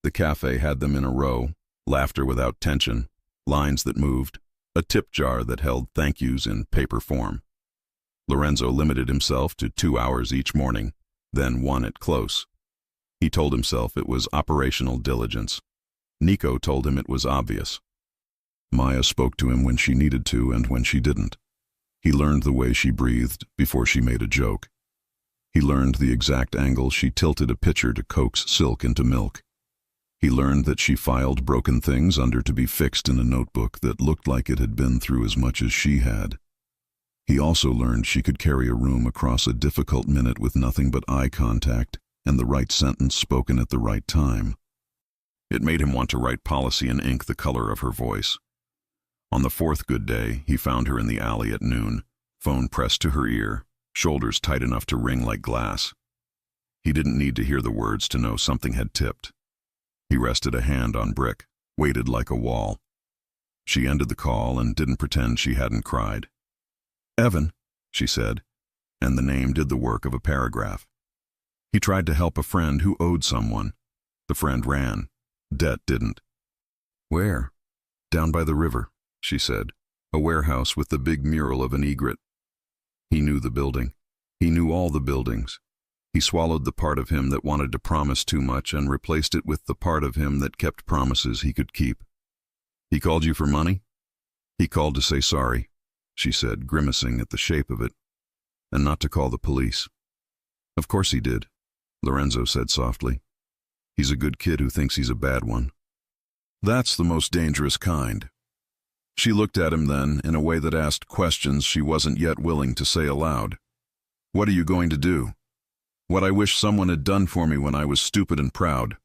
The cafe had them in a row, laughter without tension, lines that moved, a tip jar that held thank yous in paper form. Lorenzo limited himself to 2 hours each morning, then 1 at close. He told himself it was operational diligence. Nico told him it was obvious. Maya spoke to him when she needed to and when she didn't. He learned the way she breathed before she made a joke. He learned the exact angle she tilted a pitcher to coax silk into milk. He learned that she filed broken things under to be fixed in a notebook that looked like it had been through as much as she had. He also learned she could carry a room across a difficult minute with nothing but eye contact and the right sentence spoken at the right time. It made him want to write policy in ink the color of her voice. On the 4th good day, he found her in the alley at noon, phone pressed to her ear, shoulders tight enough to ring like glass. He didn't need to hear the words to know something had tipped. He rested a hand on brick, waited like a wall. She ended the call and didn't pretend she hadn't cried. "Evan," she said, and the name did the work of a paragraph. He tried to help a friend who owed someone. The friend ran. Debt didn't. "Where?" "Down by the river," she said. "A warehouse with the big mural of an egret." He knew the building. He knew all the buildings. He swallowed the part of him that wanted to promise too much and replaced it with the part of him that kept promises he could keep. "He called you for money?" "He called to say sorry," she said, grimacing at the shape of it, "and not to call the police." "Of course he did," Lorenzo said softly. "He's a good kid who thinks he's a bad one." "That's the most dangerous kind." She looked at him then in a way that asked questions she wasn't yet willing to say aloud. "What are you going to do?" "What I wish someone had done for me when I was stupid and proud,"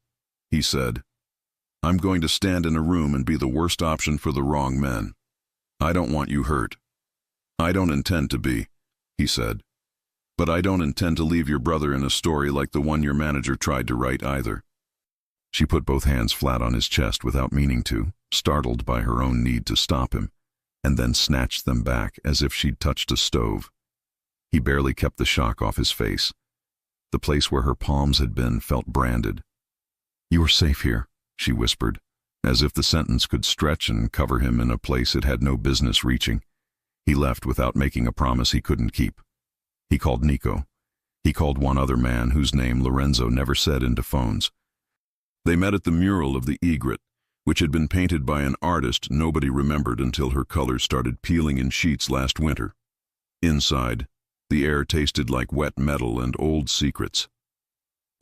he said. "I'm going to stand in a room and be the worst option for the wrong men. I don't want you hurt." "I don't intend to be," he said. "But I don't intend to leave your brother in a story like the one your manager tried to write either." She put both hands flat on his chest without meaning to, startled by her own need to stop him, and then snatched them back as if she'd touched a stove. He barely kept the shock off his face. The place where her palms had been felt branded. "You are safe here," she whispered, as if the sentence could stretch and cover him in a place it had no business reaching. He left without making a promise he couldn't keep. He called Nico. He called one other man whose name Lorenzo never said into phones. They met at the mural of the egret, which had been painted by an artist nobody remembered until her colors started peeling in sheets last winter. Inside, the air tasted like wet metal and old secrets.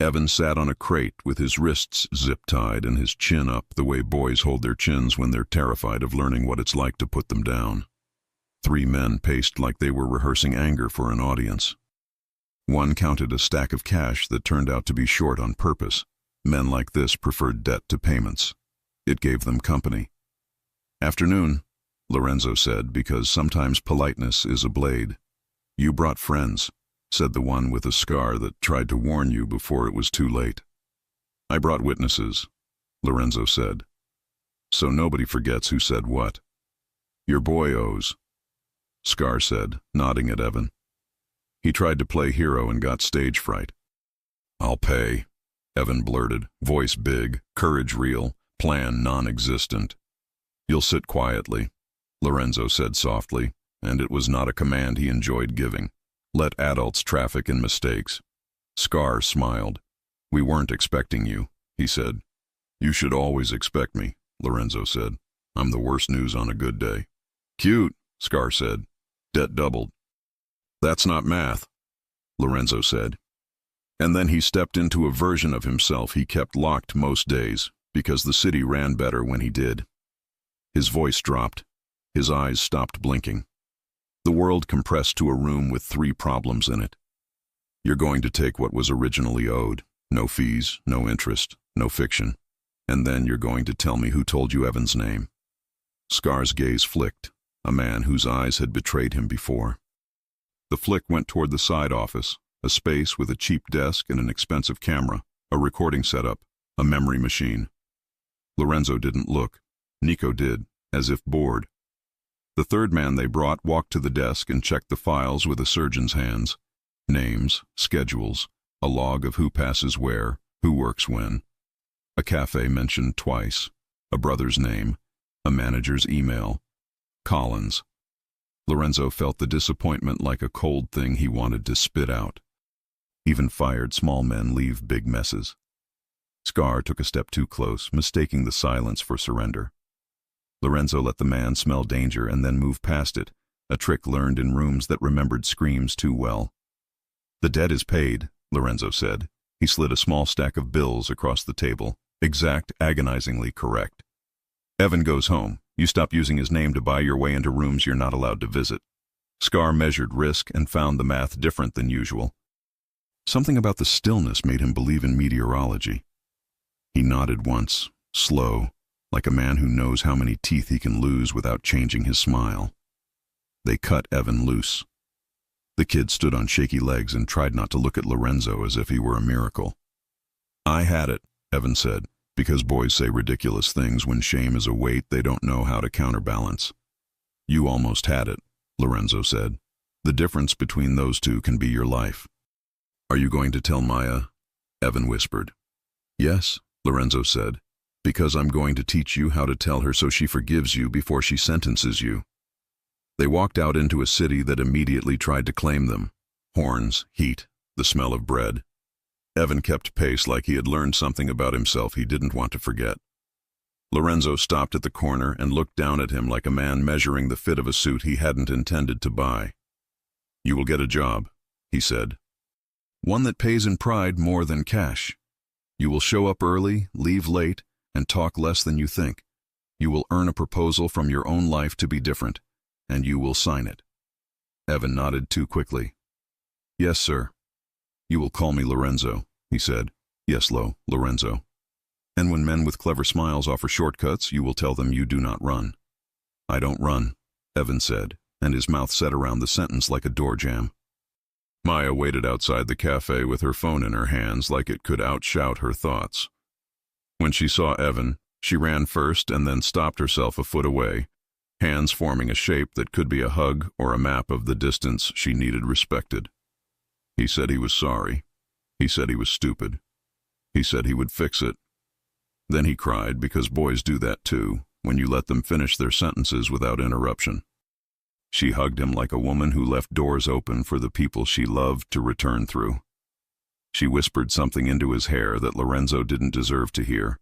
Evan sat on a crate with his wrists zip-tied and his chin up the way boys hold their chins when they're terrified of learning what it's like to put them down. 3 men paced like they were rehearsing anger for an audience. One counted a stack of cash that turned out to be short on purpose. Men like this preferred debt to payments. It gave them company. "Afternoon," Lorenzo said, because sometimes politeness is a blade. "You brought friends," said the one with a scar that tried to warn you before it was too late. "I brought witnesses," Lorenzo said. "So nobody forgets who said what." "Your boy owes," Scar said, nodding at Evan. "He tried to play hero and got stage fright." "I'll pay," Evan blurted, voice big, courage real, plan non-existent. "You'll sit quietly," Lorenzo said softly, and it was not a command he enjoyed giving. "Let adults traffic in mistakes." Scar smiled. "We weren't expecting you," he said. "You should always expect me," Lorenzo said. "I'm the worst news on a good day." "Cute," Scar said. "Debt doubled." "That's not math," Lorenzo said. And then he stepped into a version of himself he kept locked most days, because the city ran better when he did. His voice dropped. His eyes stopped blinking. The world compressed to a room with 3 problems in it. You're going to take what was originally owed. No fees, no interest, no fiction. And then you're going to tell me who told you Evan's name. Scar's gaze flicked, a man whose eyes had betrayed him before. The flick went toward the side office, a space with a cheap desk and an expensive camera, a recording setup, a memory machine. Lorenzo didn't look. Nico did, as if bored. The third man they brought walked to the desk and checked the files with a surgeon's hands. Names, schedules, a log of who passes where, who works when. A cafe mentioned twice, a brother's name, a manager's email. Collins. Lorenzo felt the disappointment like a cold thing he wanted to spit out. Even fired small men leave big messes. Scar took a step too close, mistaking the silence for surrender. Lorenzo let the man smell danger and then move past it, a trick learned in rooms that remembered screams too well. "The debt is paid," Lorenzo said. He slid a small stack of bills across the table, exact, agonizingly correct. "Evan goes home. You stop using his name to buy your way into rooms you're not allowed to visit." Scar measured risk and found the math different than usual. Something about the stillness made him believe in meteorology. He nodded once, slow, like a man who knows how many teeth he can lose without changing his smile. They cut Evan loose. The kid stood on shaky legs and tried not to look at Lorenzo as if he were a miracle. "I had it," Evan said, because boys say ridiculous things when shame is a weight they don't know how to counterbalance. "You almost had it," Lorenzo said. "The difference between those two can be your life." "Are you going to tell Maya?" Evan whispered. "Yes," Lorenzo said, "because I'm going to teach you how to tell her so she forgives you before she sentences you." They walked out into a city that immediately tried to claim them. Horns, heat, the smell of bread. Evan kept pace like he had learned something about himself he didn't want to forget. Lorenzo stopped at the corner and looked down at him like a man measuring the fit of a suit he hadn't intended to buy. "You will get a job," he said. "One that pays in pride more than cash. You will show up early, leave late, and talk less than you think. You will earn a proposal from your own life to be different, and you will sign it." Evan nodded too quickly. "Yes, sir." "You will call me Lorenzo," he said. "Yes, Lorenzo. And when men with clever smiles offer shortcuts, you will tell them you do not run." "I don't run," Evan said, and his mouth set around the sentence like a door jamb. Maya waited outside the cafe with her phone in her hands like it could outshout her thoughts. When she saw Evan, she ran first and then stopped herself a foot away, hands forming a shape that could be a hug or a map of the distance she needed respected. He said he was sorry. He said he was stupid. He said he would fix it. Then he cried because boys do that too, when you let them finish their sentences without interruption. She hugged him like a woman who left doors open for the people she loved to return through. She whispered something into his hair that Lorenzo didn't deserve to hear.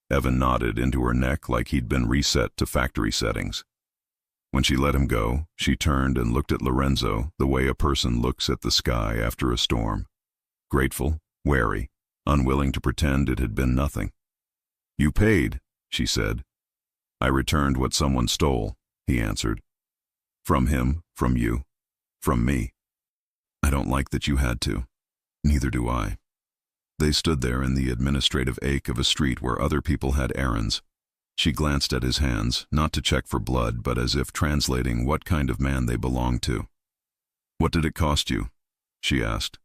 Evan nodded into her neck like he'd been reset to factory settings. When she let him go, she turned and looked at Lorenzo the way a person looks at the sky after a storm. Grateful, wary, unwilling to pretend it had been nothing. "You paid," she said. "I returned what someone stole," he answered. "From him, from you, from me. I don't like that you had to. Neither do I." They stood there in the administrative ache of a street where other people had errands. She glanced at his hands, not to check for blood, but as if translating what kind of man they belonged to. "What did it cost you?" she asked.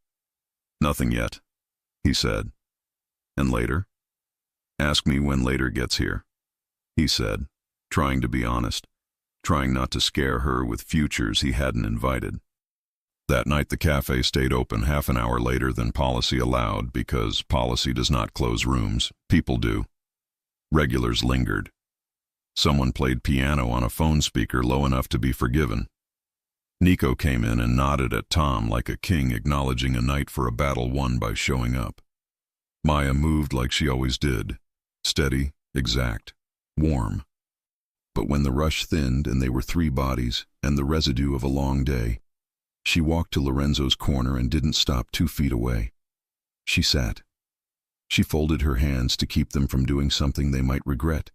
"Nothing yet," he said. "And later?" "Ask me when later gets here," he said, trying to be honest, trying not to scare her with futures he hadn't invited. That night the cafe stayed open half an hour later than policy allowed because policy does not close rooms, people do. Regulars lingered. Someone played piano on a phone speaker low enough to be forgiven. Nico came in and nodded at Tom like a king acknowledging a knight for a battle won by showing up. Maya moved like she always did, steady, exact, warm. But when the rush thinned and they were three bodies and the residue of a long day, she walked to Lorenzo's corner and didn't stop 2 feet away. She sat. She folded her hands to keep them from doing something they might regret.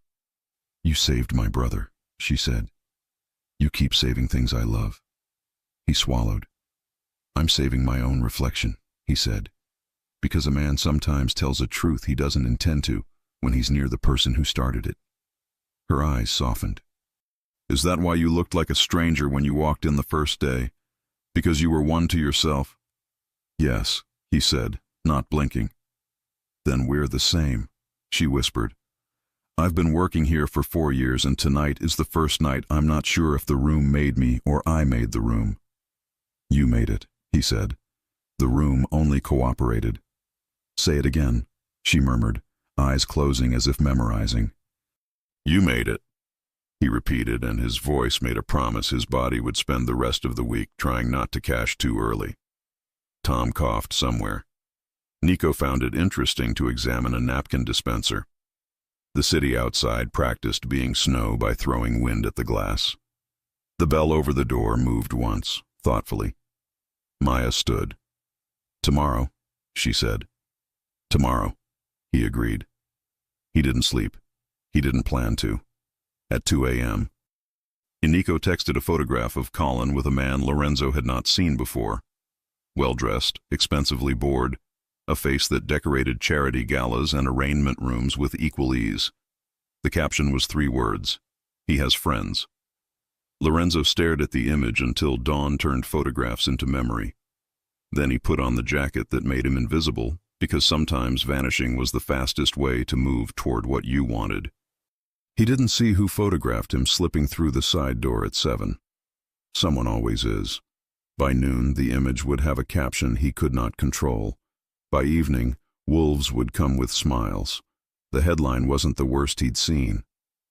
"You saved my brother," she said. "You keep saving things I love." He swallowed. "I'm saving my own reflection," he said, "because a man sometimes tells a truth he doesn't intend to, when he's near the person who started it. Her eyes softened. Is that why you looked like a stranger when you walked in the first day? Because you were one to yourself? Yes, he said, not blinking. Then we're the same, she whispered. I've been working here for 4 years, and tonight is the first night I'm not sure if the room made me or I made the room. You made it, he said. The room only cooperated. Say it again, she murmured, eyes closing as if memorizing. You made it, he repeated, and his voice made a promise his body would spend the rest of the week trying not to cash too early. Tom coughed somewhere. Nico found it interesting to examine a napkin dispenser. The city outside practiced being snow by throwing wind at the glass. The bell over the door moved once, thoughtfully. Maya stood. Tomorrow, she said. Tomorrow, he agreed. He didn't sleep. He didn't plan to. At 2 a.m., Nico texted a photograph of Colin with a man Lorenzo had not seen before. Well-dressed, expensively bored, a face that decorated charity galas and arraignment rooms with equal ease. The caption was 3 words: he has friends. Lorenzo stared at the image until dawn turned photographs into memory. Then he put on the jacket that made him invisible, because sometimes vanishing was the fastest way to move toward what you wanted. He didn't see who photographed him slipping through the side door at 7. Someone always is. By noon, the image would have a caption he could not control. By evening, wolves would come with smiles. The headline wasn't the worst he'd seen.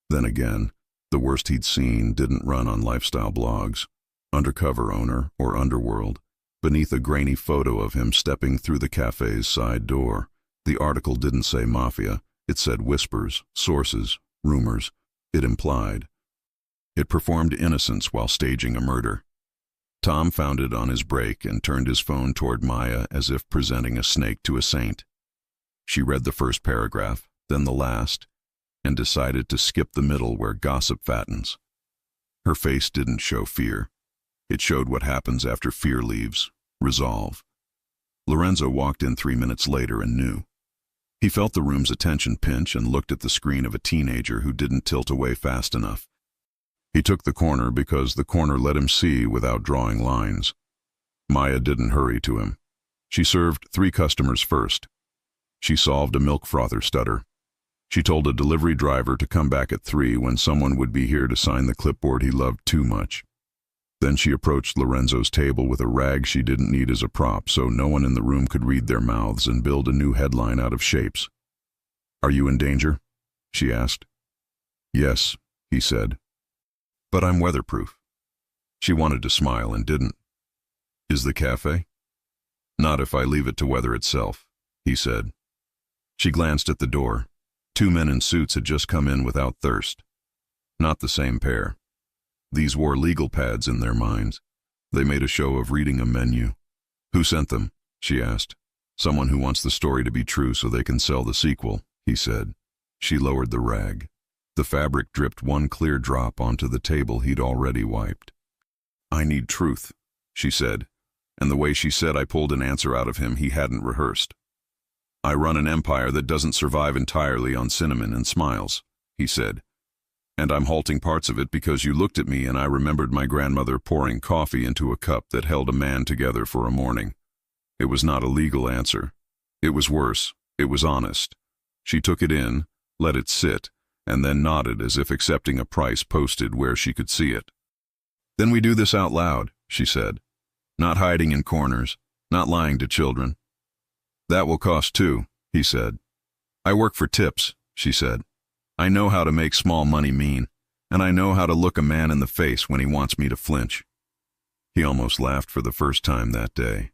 Then again, the worst he'd seen didn't run on lifestyle blogs. Undercover owner or underworld. Beneath a grainy photo of him stepping through the cafe's side door. The article didn't say mafia. It said whispers, sources, rumors. It implied. It performed innocence while staging a murder. Tom found it on his break and turned his phone toward Maya as if presenting a snake to a saint. She read the first paragraph, then the last, and decided to skip the middle where gossip fattens. Her face didn't show fear. It showed what happens after fear leaves: resolve. Lorenzo walked in 3 minutes later and knew. He felt the room's attention pinch and looked at the screen of a teenager who didn't tilt away fast enough. He took the corner because the corner let him see without drawing lines. Maya didn't hurry to him. She served 3 customers first. She solved a milk frother stutter. She told a delivery driver to come back at 3 when someone would be here to sign the clipboard he loved too much. Then she approached Lorenzo's table with a rag she didn't need as a prop so no one in the room could read their mouths and build a new headline out of shapes. Are you in danger? She asked. Yes, he said. But I'm weatherproof. She wanted to smile and didn't. Is the cafe? Not if I leave it to weather itself, he said. She glanced at the door. 2 men in suits had just come in without thirst. Not the same pair. These wore legal pads in their minds. They made a show of reading a menu. Who sent them? She asked. Someone who wants the story to be true so they can sell the sequel, he said. She lowered the rag. The fabric dripped 1 clear drop onto the table he'd already wiped. I need truth, she said, and the way she said I pulled an answer out of him he hadn't rehearsed. I run an empire that doesn't survive entirely on cinnamon and smiles, he said. And I'm halting parts of it because you looked at me and I remembered my grandmother pouring coffee into a cup that held a man together for a morning. It was not a legal answer. It was worse. It was honest. She took it in, let it sit, and then nodded as if accepting a price posted where she could see it. Then we do this out loud, she said. Not hiding in corners, not lying to children. That will cost too, he said. I work for tips, she said. I know how to make small money mean, and I know how to look a man in the face when he wants me to flinch. He almost laughed for the first time that day.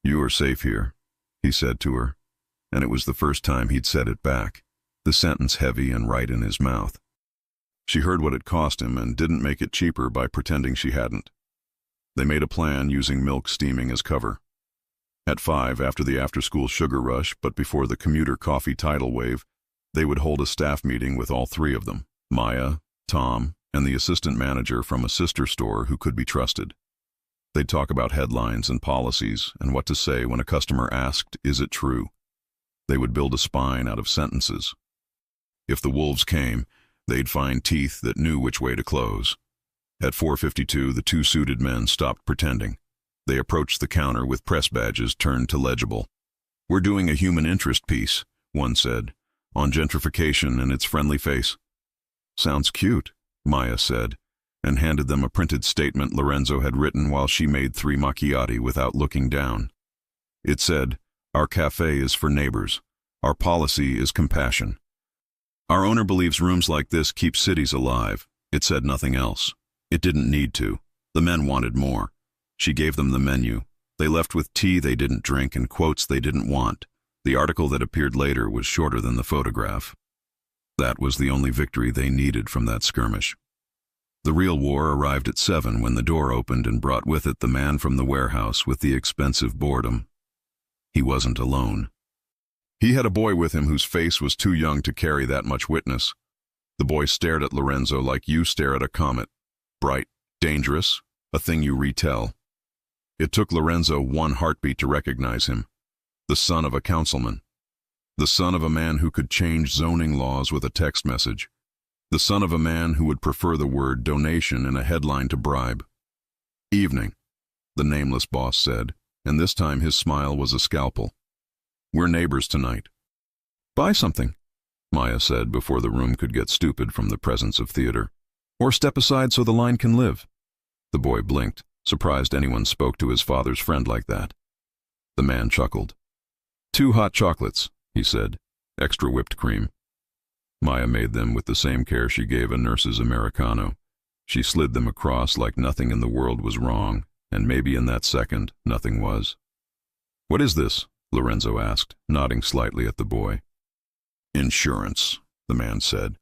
You are safe here, he said to her, and it was the first time he'd said it back, the sentence heavy and right in his mouth. She heard what it cost him and didn't make it cheaper by pretending she hadn't. They made a plan using milk steaming as cover. At 5, after the after-school sugar rush, but before the commuter coffee tidal wave, they would hold a staff meeting with all 3 of them, Maya, Tom, and the assistant manager from a sister store who could be trusted. They'd talk about headlines and policies and what to say when a customer asked, "Is it true?" They would build a spine out of sentences. If the wolves came, they'd find teeth that knew which way to close. At 4:52, the two suited men stopped pretending. They approached the counter with press badges turned to legible. "We're doing a human interest piece," one said, "on gentrification and its friendly face." "Sounds cute," Maya said, and handed them a printed statement Lorenzo had written while she made 3 macchiati without looking down. It said, "Our cafe is for neighbors. Our policy is compassion. Our owner believes rooms like this keep cities alive." It said nothing else. It didn't need to. The men wanted more. She gave them the menu. They left with tea they didn't drink and quotes they didn't want. The article that appeared later was shorter than the photograph. That was the only victory they needed from that skirmish. The real war arrived at 7 when the door opened and brought with it the man from the warehouse with the expensive boredom. He wasn't alone. He had a boy with him whose face was too young to carry that much witness. The boy stared at Lorenzo like you stare at a comet. Bright, dangerous, a thing you retell. It took Lorenzo 1 heartbeat to recognize him. The son of a councilman. The son of a man who could change zoning laws with a text message. The son of a man who would prefer the word donation in a headline to bribe. "Evening," the nameless boss said, and this time his smile was a scalpel. "We're neighbors tonight." "Buy something," Maya said before the room could get stupid from the presence of theater. "Or step aside so the line can live." The boy blinked, surprised anyone spoke to his father's friend like that. The man chuckled. "2 hot chocolates," he said, "extra whipped cream." Maya made them with the same care she gave a nurse's Americano. She slid them across like nothing in the world was wrong, and maybe in that second, nothing was. "What is this?" Lorenzo asked, nodding slightly at the boy. "Insurance," the man said.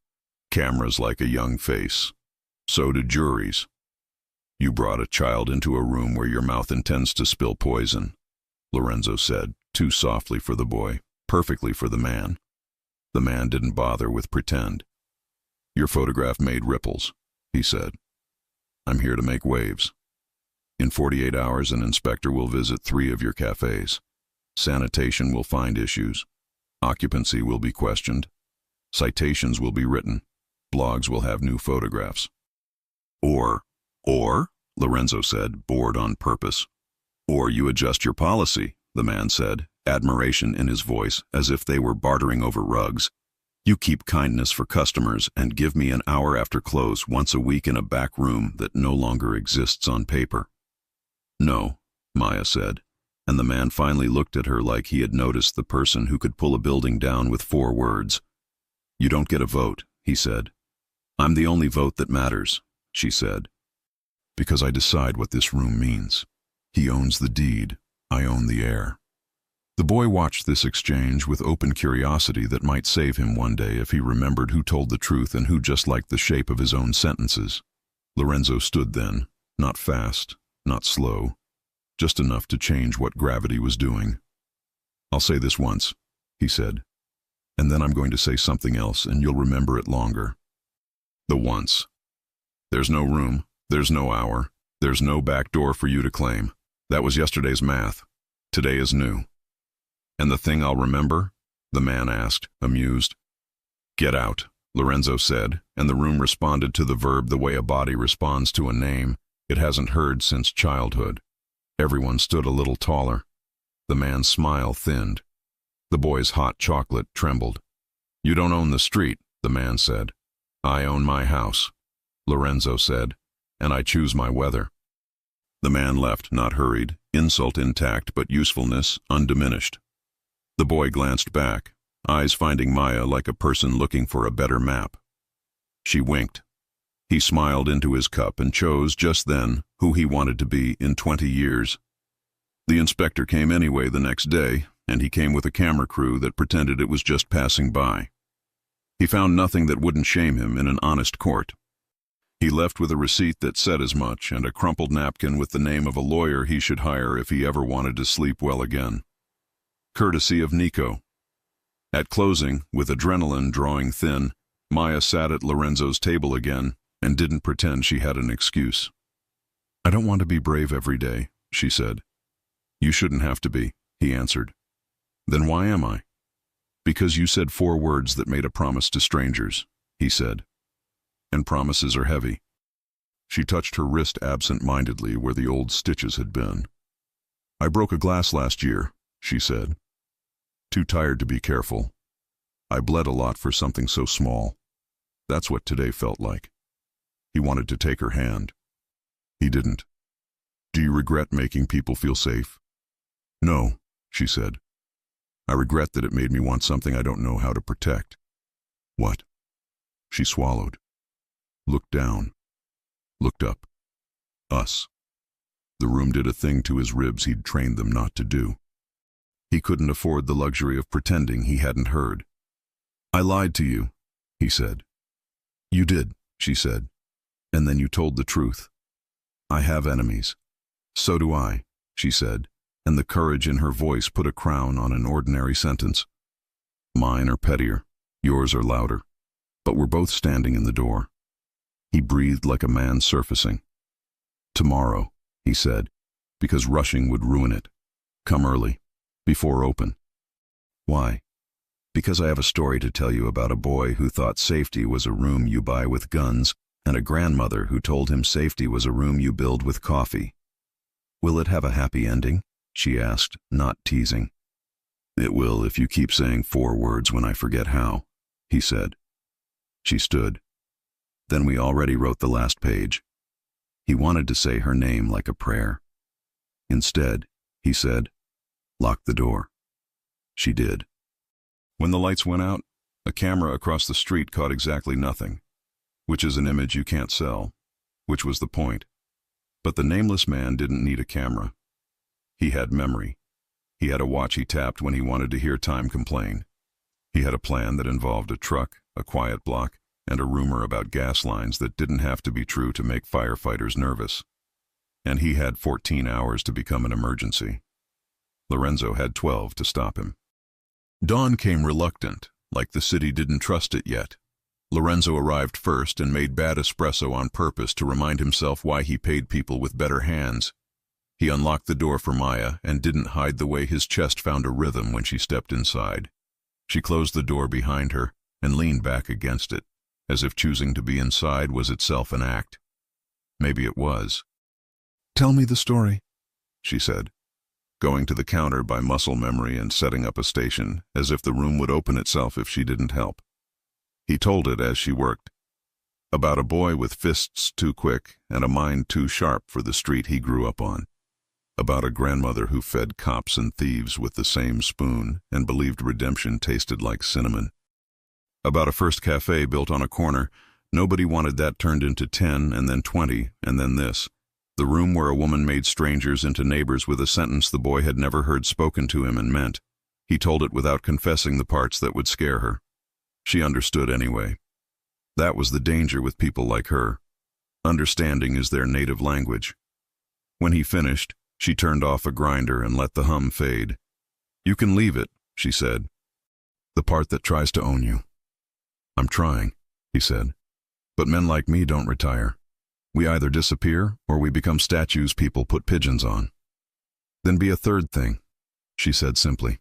"Cameras like a young face. So do juries. You brought a child into a room where your mouth intends to spill poison," Lorenzo said, too softly for the boy, perfectly for the man. The man didn't bother with pretend. "Your photograph made ripples," he said. "I'm here to make waves. In 48 hours, an inspector will visit 3 of your cafes. Sanitation will find issues. Occupancy will be questioned. Citations will be written. Blogs will have new photographs." Or, Lorenzo said, bored on purpose. "Or you adjust your policy," the man said, admiration in his voice as if they were bartering over rugs. "You keep kindness for customers and give me an hour after close once a week in a back room that no longer exists on paper." "No," Maya said, and the man finally looked at her like he had noticed the person who could pull a building down with 4 words. "You don't get a vote," he said. "I'm the only vote that matters," she said. "Because I decide what this room means. He owns the deed, I own the air." The boy watched this exchange with open curiosity that might save him one day if he remembered who told the truth and who just liked the shape of his own sentences. Lorenzo stood then, not fast, not slow, just enough to change what gravity was doing. "I'll say this once," he said, "and then I'm going to say something else and you'll remember it longer." The once. "There's no room, there's no hour, there's no back door for you to claim. That was yesterday's math. Today is new." "And the thing I'll remember?" the man asked, amused. "Get out," Lorenzo said, and the room responded to the verb the way a body responds to a name it hasn't heard since childhood. Everyone stood a little taller. The man's smile thinned. The boy's hot chocolate trembled. "You don't own the street," the man said. "I own my house," Lorenzo said, "and I choose my weather." The man left, not hurried, insult intact but usefulness undiminished. The boy glanced back, eyes finding Maya like a person looking for a better map. She winked. He smiled into his cup and chose, just then, who he wanted to be in 20 years. The inspector came anyway the next day, and he came with a camera crew that pretended it was just passing by. He found nothing that wouldn't shame him in an honest court. He left with a receipt that said as much and a crumpled napkin with the name of a lawyer he should hire if he ever wanted to sleep well again. Courtesy of Nico. At closing, with adrenaline drawing thin, Maya sat at Lorenzo's table again and didn't pretend she had an excuse. "I don't want to be brave every day," she said. "You shouldn't have to be," he answered. "Then why am I?" Because you said 4 words that made a promise to strangers, he said. And promises are heavy. She touched her wrist absent-mindedly where the old stitches had been. I broke a glass last year, she said. Too tired to be careful. I bled a lot for something so small. That's what today felt like. He wanted to take her hand. He didn't. Do you regret making people feel safe? No, she said. I regret that it made me want something I don't know how to protect. What? She swallowed. Looked down. Looked up. Us. The room did a thing to his ribs he'd trained them not to do. He couldn't afford the luxury of pretending he hadn't heard. I lied to you, he said. You did, she said. And then you told the truth. I have enemies. So do I, she said, and the courage in her voice put a crown on an ordinary sentence. Mine are pettier, yours are louder, but we're both standing in the door. He breathed like a man surfacing. Tomorrow, he said, because rushing would ruin it. Come early, before open. Why? Because I have a story to tell you about a boy who thought safety was a room you buy with guns, and a grandmother who told him safety was a room you build with coffee. Will it have a happy ending? She asked, not teasing. It will if you keep saying 4 words when I forget how, he said. She stood. Then we already wrote the last page. He wanted to say her name like a prayer. Instead, he said, lock the door. She did. When the lights went out, a camera across the street caught exactly nothing, which is an image you can't sell, which was the point. But the nameless man didn't need a camera. He had memory. He had a watch he tapped when he wanted to hear time complain. He had a plan that involved a truck, a quiet block, and a rumor about gas lines that didn't have to be true to make firefighters nervous. And he had 14 hours to become an emergency. Lorenzo had 12 to stop him. Dawn came reluctant, like the city didn't trust it yet. Lorenzo arrived first and made bad espresso on purpose to remind himself why he paid people with better hands. He unlocked the door for Maya and didn't hide the way his chest found a rhythm when she stepped inside. She closed the door behind her and leaned back against it, as if choosing to be inside was itself an act. Maybe it was. Tell me the story, she said, going to the counter by muscle memory and setting up a station, as if the room would open itself if she didn't help. He told it as she worked. About a boy with fists too quick and a mind too sharp for the street he grew up on. About a grandmother who fed cops and thieves with the same spoon and believed redemption tasted like cinnamon. About a first cafe built on a corner. Nobody wanted that turned into 10 and then 20 and then this. The room where a woman made strangers into neighbors with a sentence the boy had never heard spoken to him and meant. He told it without confessing the parts that would scare her. She understood anyway. That was the danger with people like her. Understanding is their native language. When he finished, she turned off a grinder and let the hum fade. You can leave it, she said. The part that tries to own you. I'm trying, he said. But men like me don't retire. We either disappear or we become statues people put pigeons on. Then be a third thing, she said simply.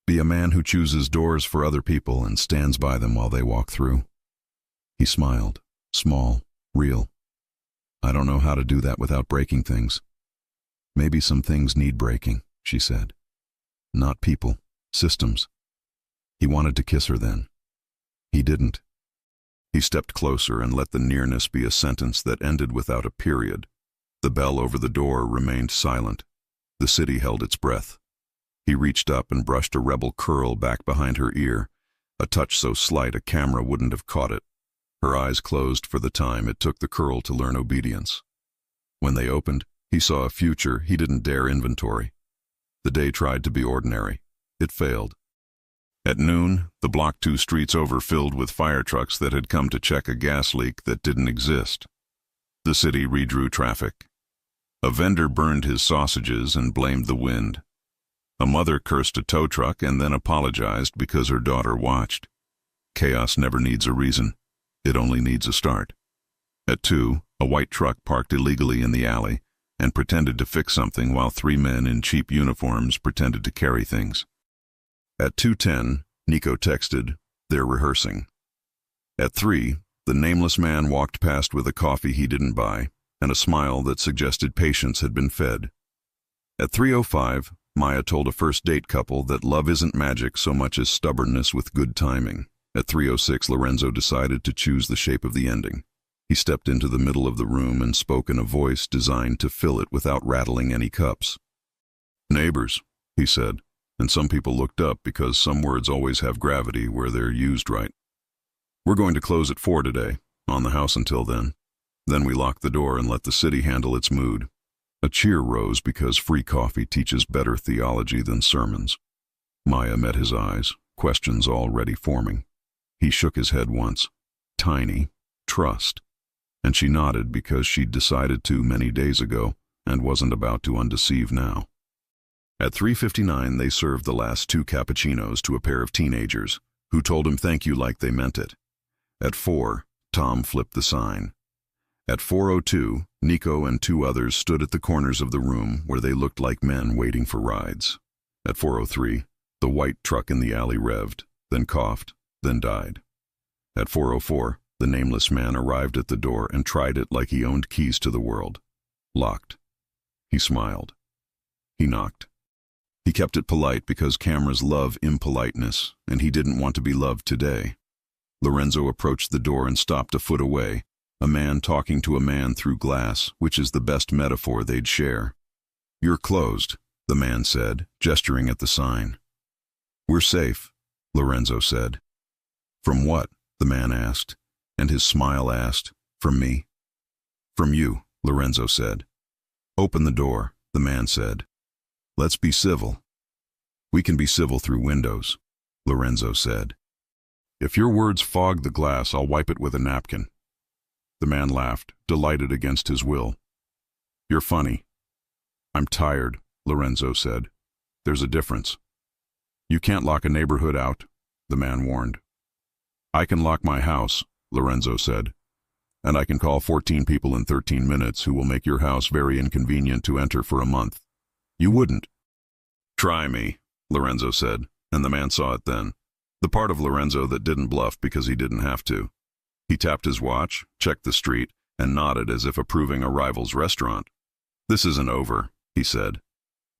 Be a man who chooses doors for other people and stands by them while they walk through. He smiled, small, real. I don't know how to do that without breaking things. Maybe some things need breaking, she said. Not people, systems. He wanted to kiss her then. He didn't. He stepped closer and let the nearness be a sentence that ended without a period. The bell over the door remained silent. The city held its breath. He reached up and brushed a rebel curl back behind her ear, a touch so slight a camera wouldn't have caught it. Her eyes closed for the time it took the curl to learn obedience. When they opened, he saw a future he didn't dare inventory. The day tried to be ordinary. It failed. At noon, the block 2 streets over filled with fire trucks that had come to check a gas leak that didn't exist. The city redrew traffic. A vendor burned his sausages and blamed the wind. A mother cursed a tow truck and then apologized because her daughter watched. Chaos never needs a reason. It only needs a start. At 2, a white truck parked illegally in the alley and pretended to fix something while 3 men in cheap uniforms pretended to carry things. At 2:10, Nico texted, "They're rehearsing." At 3, the nameless man walked past with a coffee he didn't buy and a smile that suggested patience had been fed. At 3:05, Maya told a first-date couple that love isn't magic so much as stubbornness with good timing. At 3:06, Lorenzo decided to choose the shape of the ending. He stepped into the middle of the room and spoke in a voice designed to fill it without rattling any cups. "Neighbors," he said, and some people looked up because some words always have gravity where they're used right. "We're going to close at 4 today, on the house until then. Then we lock the door and let the city handle its mood." A cheer rose because free coffee teaches better theology than sermons. Maya met his eyes, questions already forming. He shook his head once. Tiny. Trust. And she nodded because she'd decided to many days ago and wasn't about to undeceive now. At 3:59, they served the last 2 cappuccinos to a pair of teenagers, who told him thank you like they meant it. At 4, Tom flipped the sign. At 4:02, Nico and 2 others stood at the corners of the room where they looked like men waiting for rides. At 4:03, the white truck in the alley revved, then coughed, then died. At 4:04, the nameless man arrived at the door and tried it like he owned keys to the world. Locked. He smiled. He knocked. He kept it polite because cameras love impoliteness, and he didn't want to be loved today. Lorenzo approached the door and stopped a foot away, a man talking to a man through glass, which is the best metaphor they'd share. "You're closed," the man said, gesturing at the sign. "We're safe," Lorenzo said. "From what?" the man asked, and his smile asked, "From me?" "From you," Lorenzo said. "Open the door," the man said. "Let's be civil." "We can be civil through windows," Lorenzo said. "If your words fog the glass, I'll wipe it with a napkin." The man laughed, delighted against his will. "You're funny." "I'm tired," Lorenzo said. "There's a difference." "You can't lock a neighborhood out," the man warned. "I can lock my house," Lorenzo said. "And I can call 14 people in 13 minutes who will make your house very inconvenient to enter for a month. You wouldn't." "Try me," Lorenzo said, and the man saw it then. The part of Lorenzo that didn't bluff because he didn't have to. He tapped his watch, checked the street, and nodded as if approving a rival's restaurant. "This isn't over," he said.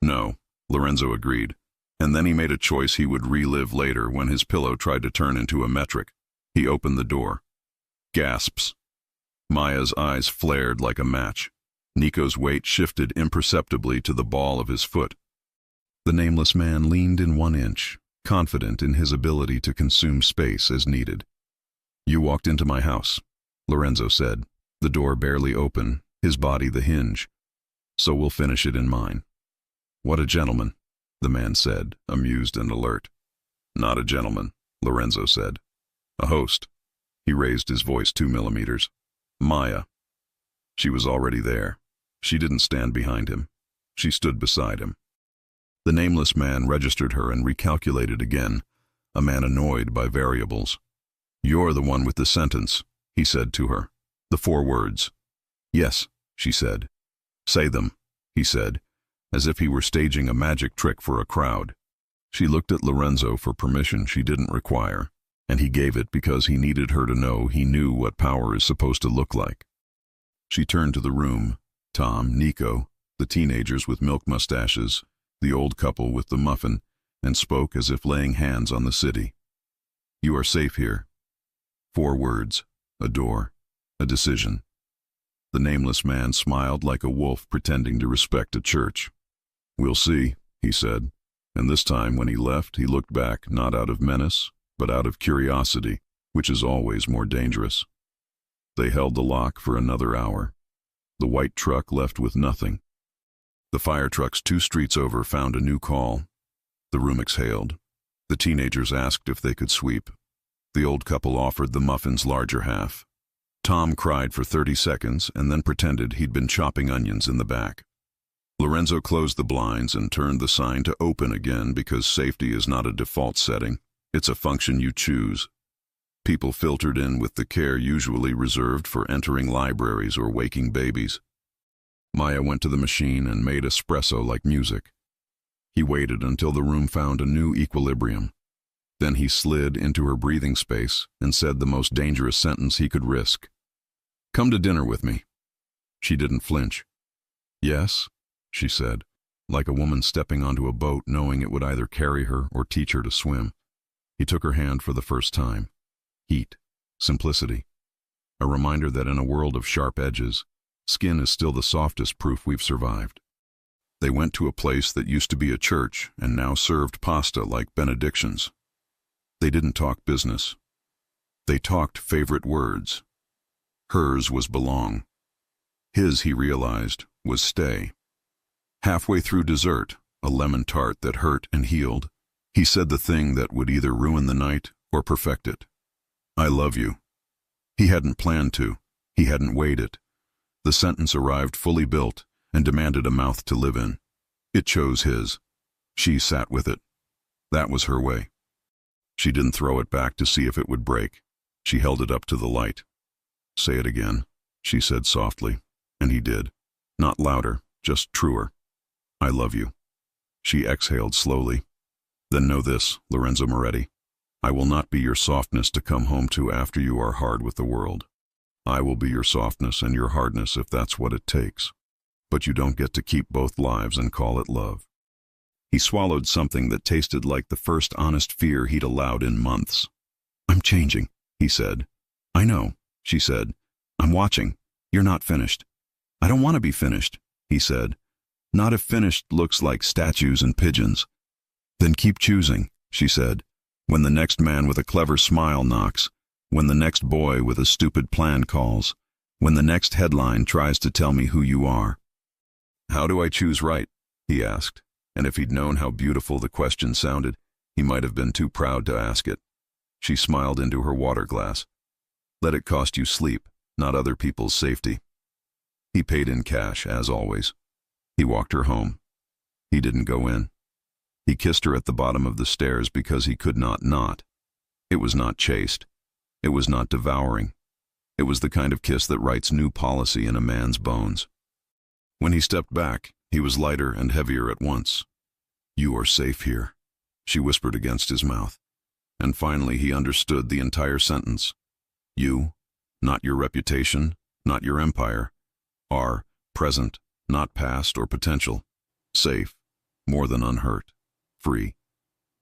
"No," Lorenzo agreed, and then he made a choice he would relive later when his pillow tried to turn into a metric. He opened the door. Gasps. Maya's eyes flared like a match. Nico's weight shifted imperceptibly to the ball of his foot. The nameless man leaned in 1 inch, confident in his ability to consume space as needed. "You walked into my house," Lorenzo said, the door barely open, his body the hinge. "So we'll finish it in mine." "What a gentleman," the man said, amused and alert. "Not a gentleman," Lorenzo said. "A host." He raised his voice 2 millimeters. "Maya." She was already there. She didn't stand behind him. She stood beside him. The nameless man registered her and recalculated again, a man annoyed by variables. "You're the one with the sentence," he said to her. "The 4 words." "Yes," she said. "Say them," he said, as if he were staging a magic trick for a crowd. She looked at Lorenzo for permission she didn't require, and he gave it because he needed her to know he knew what power is supposed to look like. She turned to the room, Tom, Nico, the teenagers with milk mustaches, the old couple with the muffin, and spoke as if laying hands on the city. "You are safe here." 4 words, a door, a decision. The nameless man smiled like a wolf pretending to respect a church. "We'll see," he said, and this time when he left he looked back not out of menace, but out of curiosity, which is always more dangerous. They held the lock for another hour. The white truck left with nothing. The fire trucks 2 streets over found a new call. The room exhaled. The teenagers asked if they could sweep. The old couple offered the muffin's larger half. Tom cried for 30 seconds and then pretended he'd been chopping onions in the back. Lorenzo closed the blinds and turned the sign to open again because safety is not a default setting. It's a function you choose. People filtered in with the care usually reserved for entering libraries or waking babies. Maya went to the machine and made espresso like music. He waited until the room found a new equilibrium. Then he slid into her breathing space and said the most dangerous sentence he could risk. "Come to dinner with me." She didn't flinch. "Yes," she said, like a woman stepping onto a boat knowing it would either carry her or teach her to swim. He took her hand for the first time. Heat, simplicity, a reminder that in a world of sharp edges, skin is still the softest proof we've survived. They went to a place that used to be a church and now served pasta like benedictions. They didn't talk business. They talked favorite words. Hers was belong. His, he realized, was stay. Halfway through dessert, a lemon tart that hurt and healed, he said the thing that would either ruin the night or perfect it. "I love you." He hadn't planned to. He hadn't weighed it. The sentence arrived fully built and demanded a mouth to live in. It chose his. She sat with it. That was her way. She didn't throw it back to see if it would break. She held it up to the light. "Say it again," she said softly, and he did. Not louder, just truer. "I love you." She exhaled slowly. "Then know this, Lorenzo Moretti. I will not be your softness to come home to after you are hard with the world. I will be your softness and your hardness if that's what it takes. But you don't get to keep both lives and call it love." He swallowed something that tasted like the first honest fear he'd allowed in months. "I'm changing," he said. "I know," she said. "I'm watching. You're not finished." "I don't want to be finished," he said. "Not if finished looks like statues and pigeons." "Then keep choosing," she said. "When the next man with a clever smile knocks, when the next boy with a stupid plan calls, when the next headline tries to tell me who you are." "How do I choose right?" he asked, and if he'd known how beautiful the question sounded, he might have been too proud to ask it. She smiled into her water glass. "Let it cost you sleep, not other people's safety." He paid in cash, as always. He walked her home. He didn't go in. He kissed her at the bottom of the stairs because he could not. It was not chaste. It was not devouring. It was the kind of kiss that writes new policy in a man's bones. When he stepped back, he was lighter and heavier at once. "You are safe here," she whispered against his mouth. And finally he understood the entire sentence. You, not your reputation, not your empire, are present, not past or potential, safe, more than unhurt, free.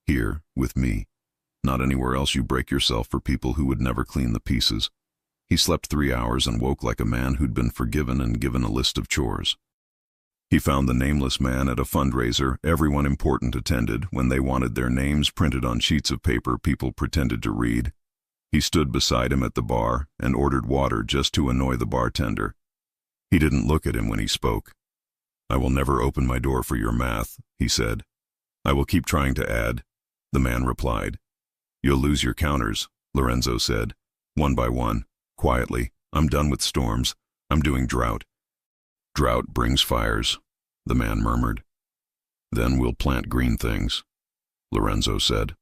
Here, with me, not anywhere else you break yourself for people who would never clean the pieces. He slept 3 hours and woke like a man who'd been forgiven and given a list of chores. He found the nameless man at a fundraiser everyone important attended when they wanted their names printed on sheets of paper people pretended to read. He stood beside him at the bar and ordered water just to annoy the bartender. He didn't look at him when he spoke. "I will never open my door for your math," he said. "I will keep trying to add," the man replied. "You'll lose your counters," Lorenzo said. "One by one, quietly. I'm done with storms. I'm doing drought." "Drought brings fires," the man murmured. "Then we'll plant green things," Lorenzo said.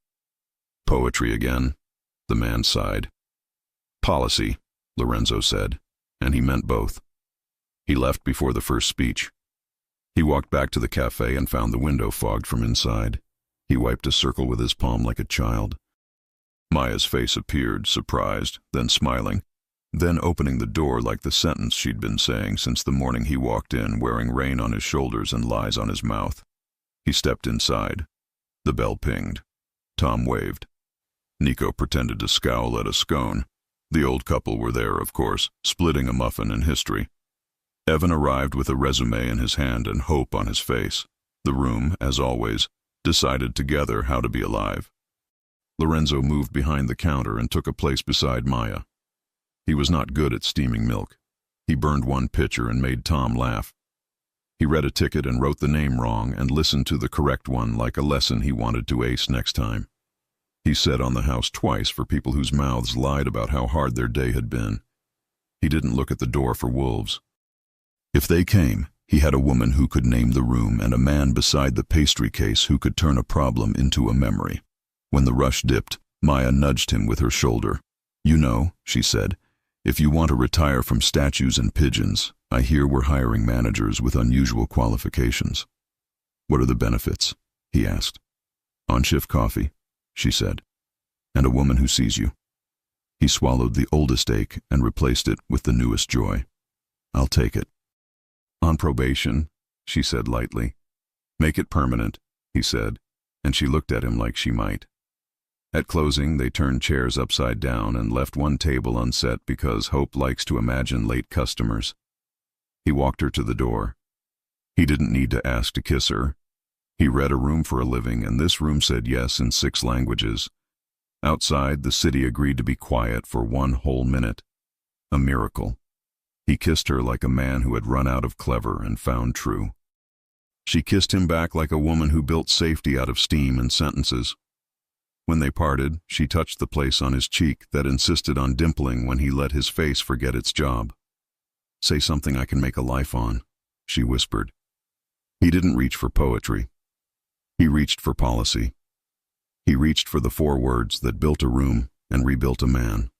"Poetry again," the man sighed. "Policy," Lorenzo said, and he meant both. He left before the first speech. He walked back to the cafe and found the window fogged from inside. He wiped a circle with his palm like a child. Maya's face appeared, surprised, then smiling, then opening the door like the sentence she'd been saying since the morning he walked in, wearing rain on his shoulders and lies on his mouth. He stepped inside. The bell pinged. Tom waved. Nico pretended to scowl at a scone. The old couple were there, of course, splitting a muffin in history. Evan arrived with a resume in his hand and hope on his face. The room, as always, decided together how to be alive. Lorenzo moved behind the counter and took a place beside Maya. He was not good at steaming milk. He burned one pitcher and made Tom laugh. He read a ticket and wrote the name wrong and listened to the correct one like a lesson he wanted to ace next time. He said on the house twice for people whose mouths lied about how hard their day had been. He didn't look at the door for wolves. If they came, he had a woman who could name the room and a man beside the pastry case who could turn a problem into a memory. When the rush dipped, Maya nudged him with her shoulder. "You know," she said, "if you want to retire from statues and pigeons, I hear we're hiring managers with unusual qualifications." "What are the benefits?" he asked. "On-shift coffee," she said. And a woman who sees you. He swallowed the oldest ache and replaced it with the newest joy. I'll take it. On probation, she said lightly. Make it permanent, he said, and she looked at him like she might. At closing, they turned chairs upside down and left one table unset because Hope likes to imagine late customers. He walked her to the door. He didn't need to ask to kiss her. He read A Room for a Living, and this room said yes in 6 languages. Outside, the city agreed to be quiet for 1 whole minute. A miracle. He kissed her like a man who had run out of clever and found true. She kissed him back like a woman who built safety out of steam and sentences. When they parted, she touched the place on his cheek that insisted on dimpling when he let his face forget its job. Say something I can make a life on, she whispered. He didn't reach for poetry. He reached for policy. He reached for the 4 words that built a room and rebuilt a man.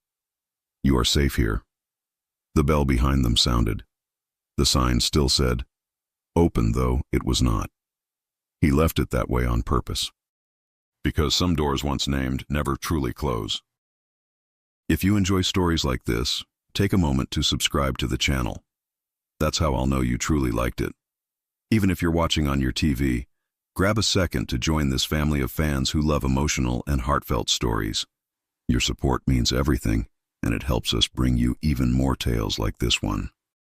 You are safe here. The bell behind them sounded. The sign still said, open, though it was not. He left it that way on purpose. Because some doors once named never truly close. If you enjoy stories like this, take a moment to subscribe to the channel. That's how I'll know you truly liked it. Even if you're watching on your TV, grab a second to join this family of fans who love emotional and heartfelt stories. Your support means everything, and it helps us bring you even more tales like this one.